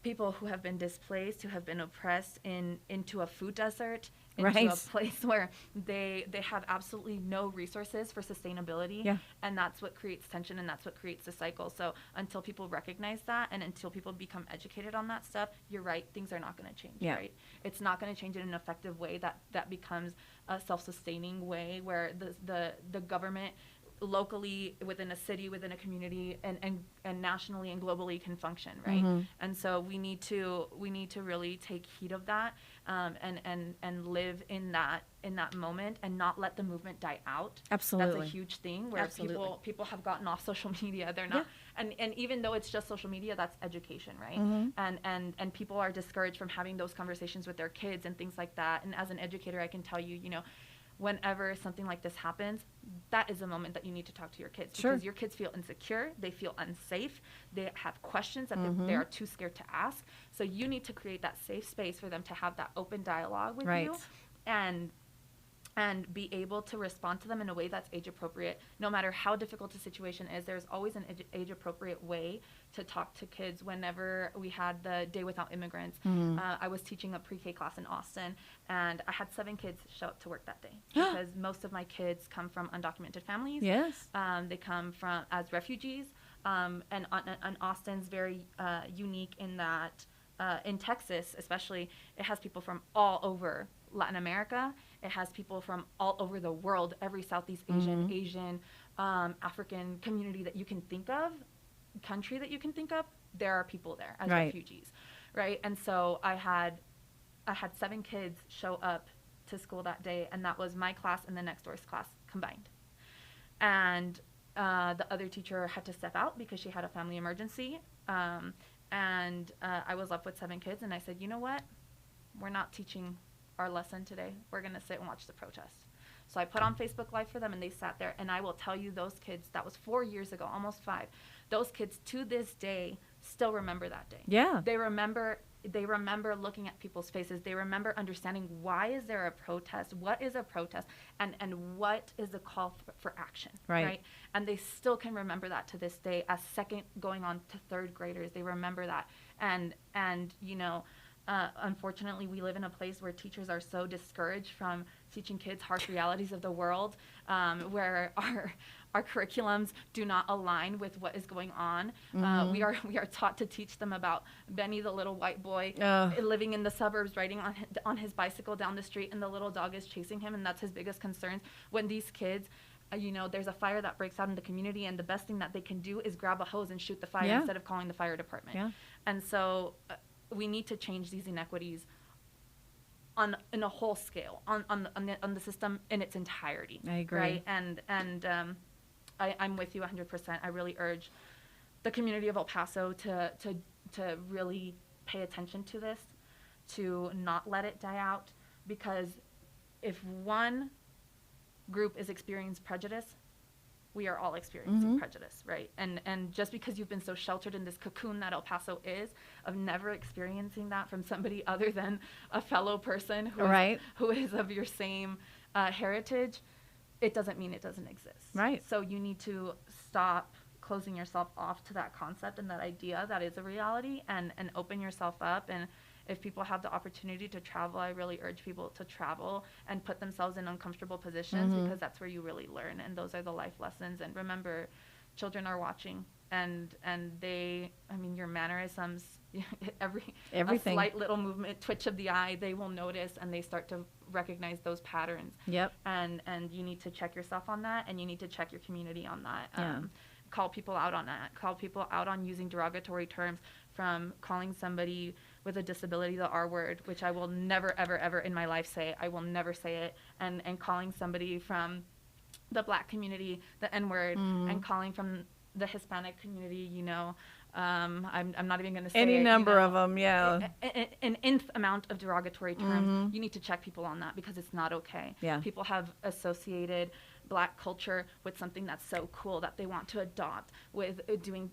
Speaker 2: people who have been displaced, who have been oppressed into a food desert, into a place where they have absolutely no resources for sustainability.
Speaker 1: Yeah.
Speaker 2: And that's what creates tension, and that's what creates the cycle. So until people recognize that and until people become educated on that stuff, you're right, things are not going to change, right? It's not going to change in an effective way that becomes a self-sustaining way where the government locally within a city, within a community, and nationally and globally can function, right? And so we need to really take heed of that, and live in that moment and not let the movement die out.
Speaker 1: Absolutely.
Speaker 2: That's a huge thing where people have gotten off social media. They're not, and even though it's just social media, that's education, right? And people are discouraged from having those conversations with their kids and things like that. And as an educator, I can tell you, whenever something like this happens, that is a moment that you need to talk to your kids, because your kids feel insecure, they feel unsafe, they have questions that they are too scared to ask. So you need to create that safe space for them to have that open dialogue with you, and be able to respond to them in a way that's age appropriate. No matter how difficult the situation is, there's always an age appropriate way to talk to kids. Whenever we had the Day Without Immigrants, I was teaching a pre-K class in Austin, and I had 7 kids show up to work that day because most of my kids come from undocumented families.
Speaker 1: Yes.
Speaker 2: They come from as refugees, and Austin's very unique in that in Texas especially, it has people from all over Latin America. It has people from all over the world, every Southeast Asian, African community that you can think of, country that you can think of, there are people there as refugees, right? And so I had 7 kids show up to school that day, and that was my class and the next door's class combined. And the other teacher had to step out because she had a family emergency, and I was left with 7 kids, and I said, you know what? We're not teaching our lesson today. We're going to sit and watch the protest. So I put on Facebook Live for them, and they sat there. And I will tell you, those kids, that was 4 years ago, almost 5. Those kids to this day still remember that day.
Speaker 1: Yeah.
Speaker 2: They remember looking at people's faces. They remember understanding, why is there a protest? What is a protest? And what is the call for action? Right. And they still can remember that to this day. As second going on to third graders, they remember that. And unfortunately, we live in a place where teachers are so discouraged from teaching kids harsh realities of the world, where our curriculums do not align with what is going on. We are taught to teach them about Benny, the little white boy, living in the suburbs, riding on his bicycle down the street, and the little dog is chasing him, and that's his biggest concern. When these kids, there's a fire that breaks out in the community, and the best thing that they can do is grab a hose and shoot the fire instead of calling the fire department. And so we need to change these inequities in a whole scale, on the system in its entirety.
Speaker 1: I agree.
Speaker 2: Right? And I'm with you 100%. I really urge the community of El Paso to really pay attention to this, to not let it die out, because if one group is experiencing prejudice, we are all experiencing prejudice, right? And just because you've been so sheltered in this cocoon that El Paso is, of never experiencing that from somebody other than a fellow person who is of your same heritage, it doesn't mean it doesn't exist.
Speaker 1: Right.
Speaker 2: So you need to stop closing yourself off to that concept and that idea that is a reality, and open yourself up. And if people have the opportunity to travel, I really urge people to travel and put themselves in uncomfortable positions, because that's where you really learn, and those are the life lessons. And remember, children are watching, and they, I mean, your mannerisms, everything, a slight little movement, twitch of the eye, they will notice, and they start to recognize those patterns.
Speaker 1: Yep.
Speaker 2: And you need to check yourself on that, and you need to check your community on that.
Speaker 1: Yeah.
Speaker 2: Call people out on that. Call people out on using derogatory terms, from calling somebody with a disability the R word, which I will never, ever, ever in my life say. I will never say it. And calling somebody from the Black community the N word, and calling from the Hispanic community, I'm not even going to say
Speaker 1: any number of them, yeah.
Speaker 2: An nth amount of derogatory terms. You need to check people on that, because it's not okay.
Speaker 1: Yeah.
Speaker 2: People have associated Black culture with something that's so cool that they want to adopt, with doing,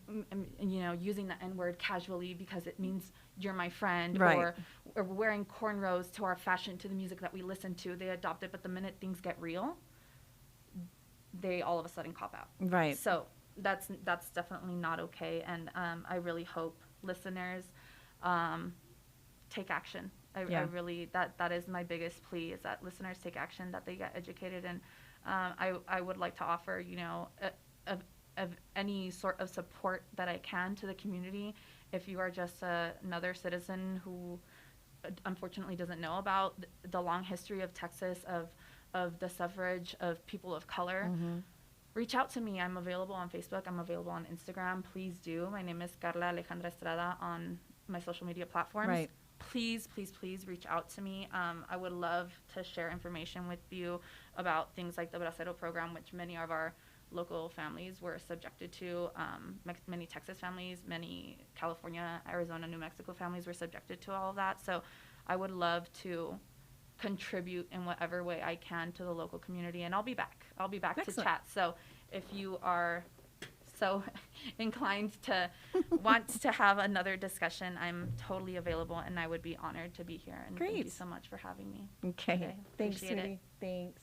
Speaker 2: using the N word casually because it means you're my friend,
Speaker 1: right.
Speaker 2: or wearing cornrows to our fashion, to the music that we listen to. They adopt it, but the minute things get real, they all of a sudden cop out.
Speaker 1: Right.
Speaker 2: So that's definitely not okay. And I really hope listeners take action. I really, that is my biggest plea, is that listeners take action, that they get educated. And I would like to offer, of any sort of support that I can to the community. If you are just another citizen who unfortunately doesn't know about the long history of Texas, of the suffrage of people of color, reach out to me. I'm available on Facebook. I'm available on Instagram. Please do. My name is Carla Alejandra Estrada on my social media platforms.
Speaker 1: Right.
Speaker 2: Please, please, please reach out to me. I would love to share information with you about things like the Bracero program, which many of our local families were subjected to. Many Texas families, many California, Arizona, New Mexico families were subjected to all of that. So I would love to contribute in whatever way I can to the local community, and I'll be back. Excellent. To chat. So if you are so inclined to want to have another discussion, I'm totally available, and I would be honored to be here. And
Speaker 1: Great.
Speaker 2: Thank you so much for having me.
Speaker 1: Okay. Thanks,
Speaker 2: Appreciate
Speaker 1: sweetie.
Speaker 2: it.
Speaker 1: Thanks.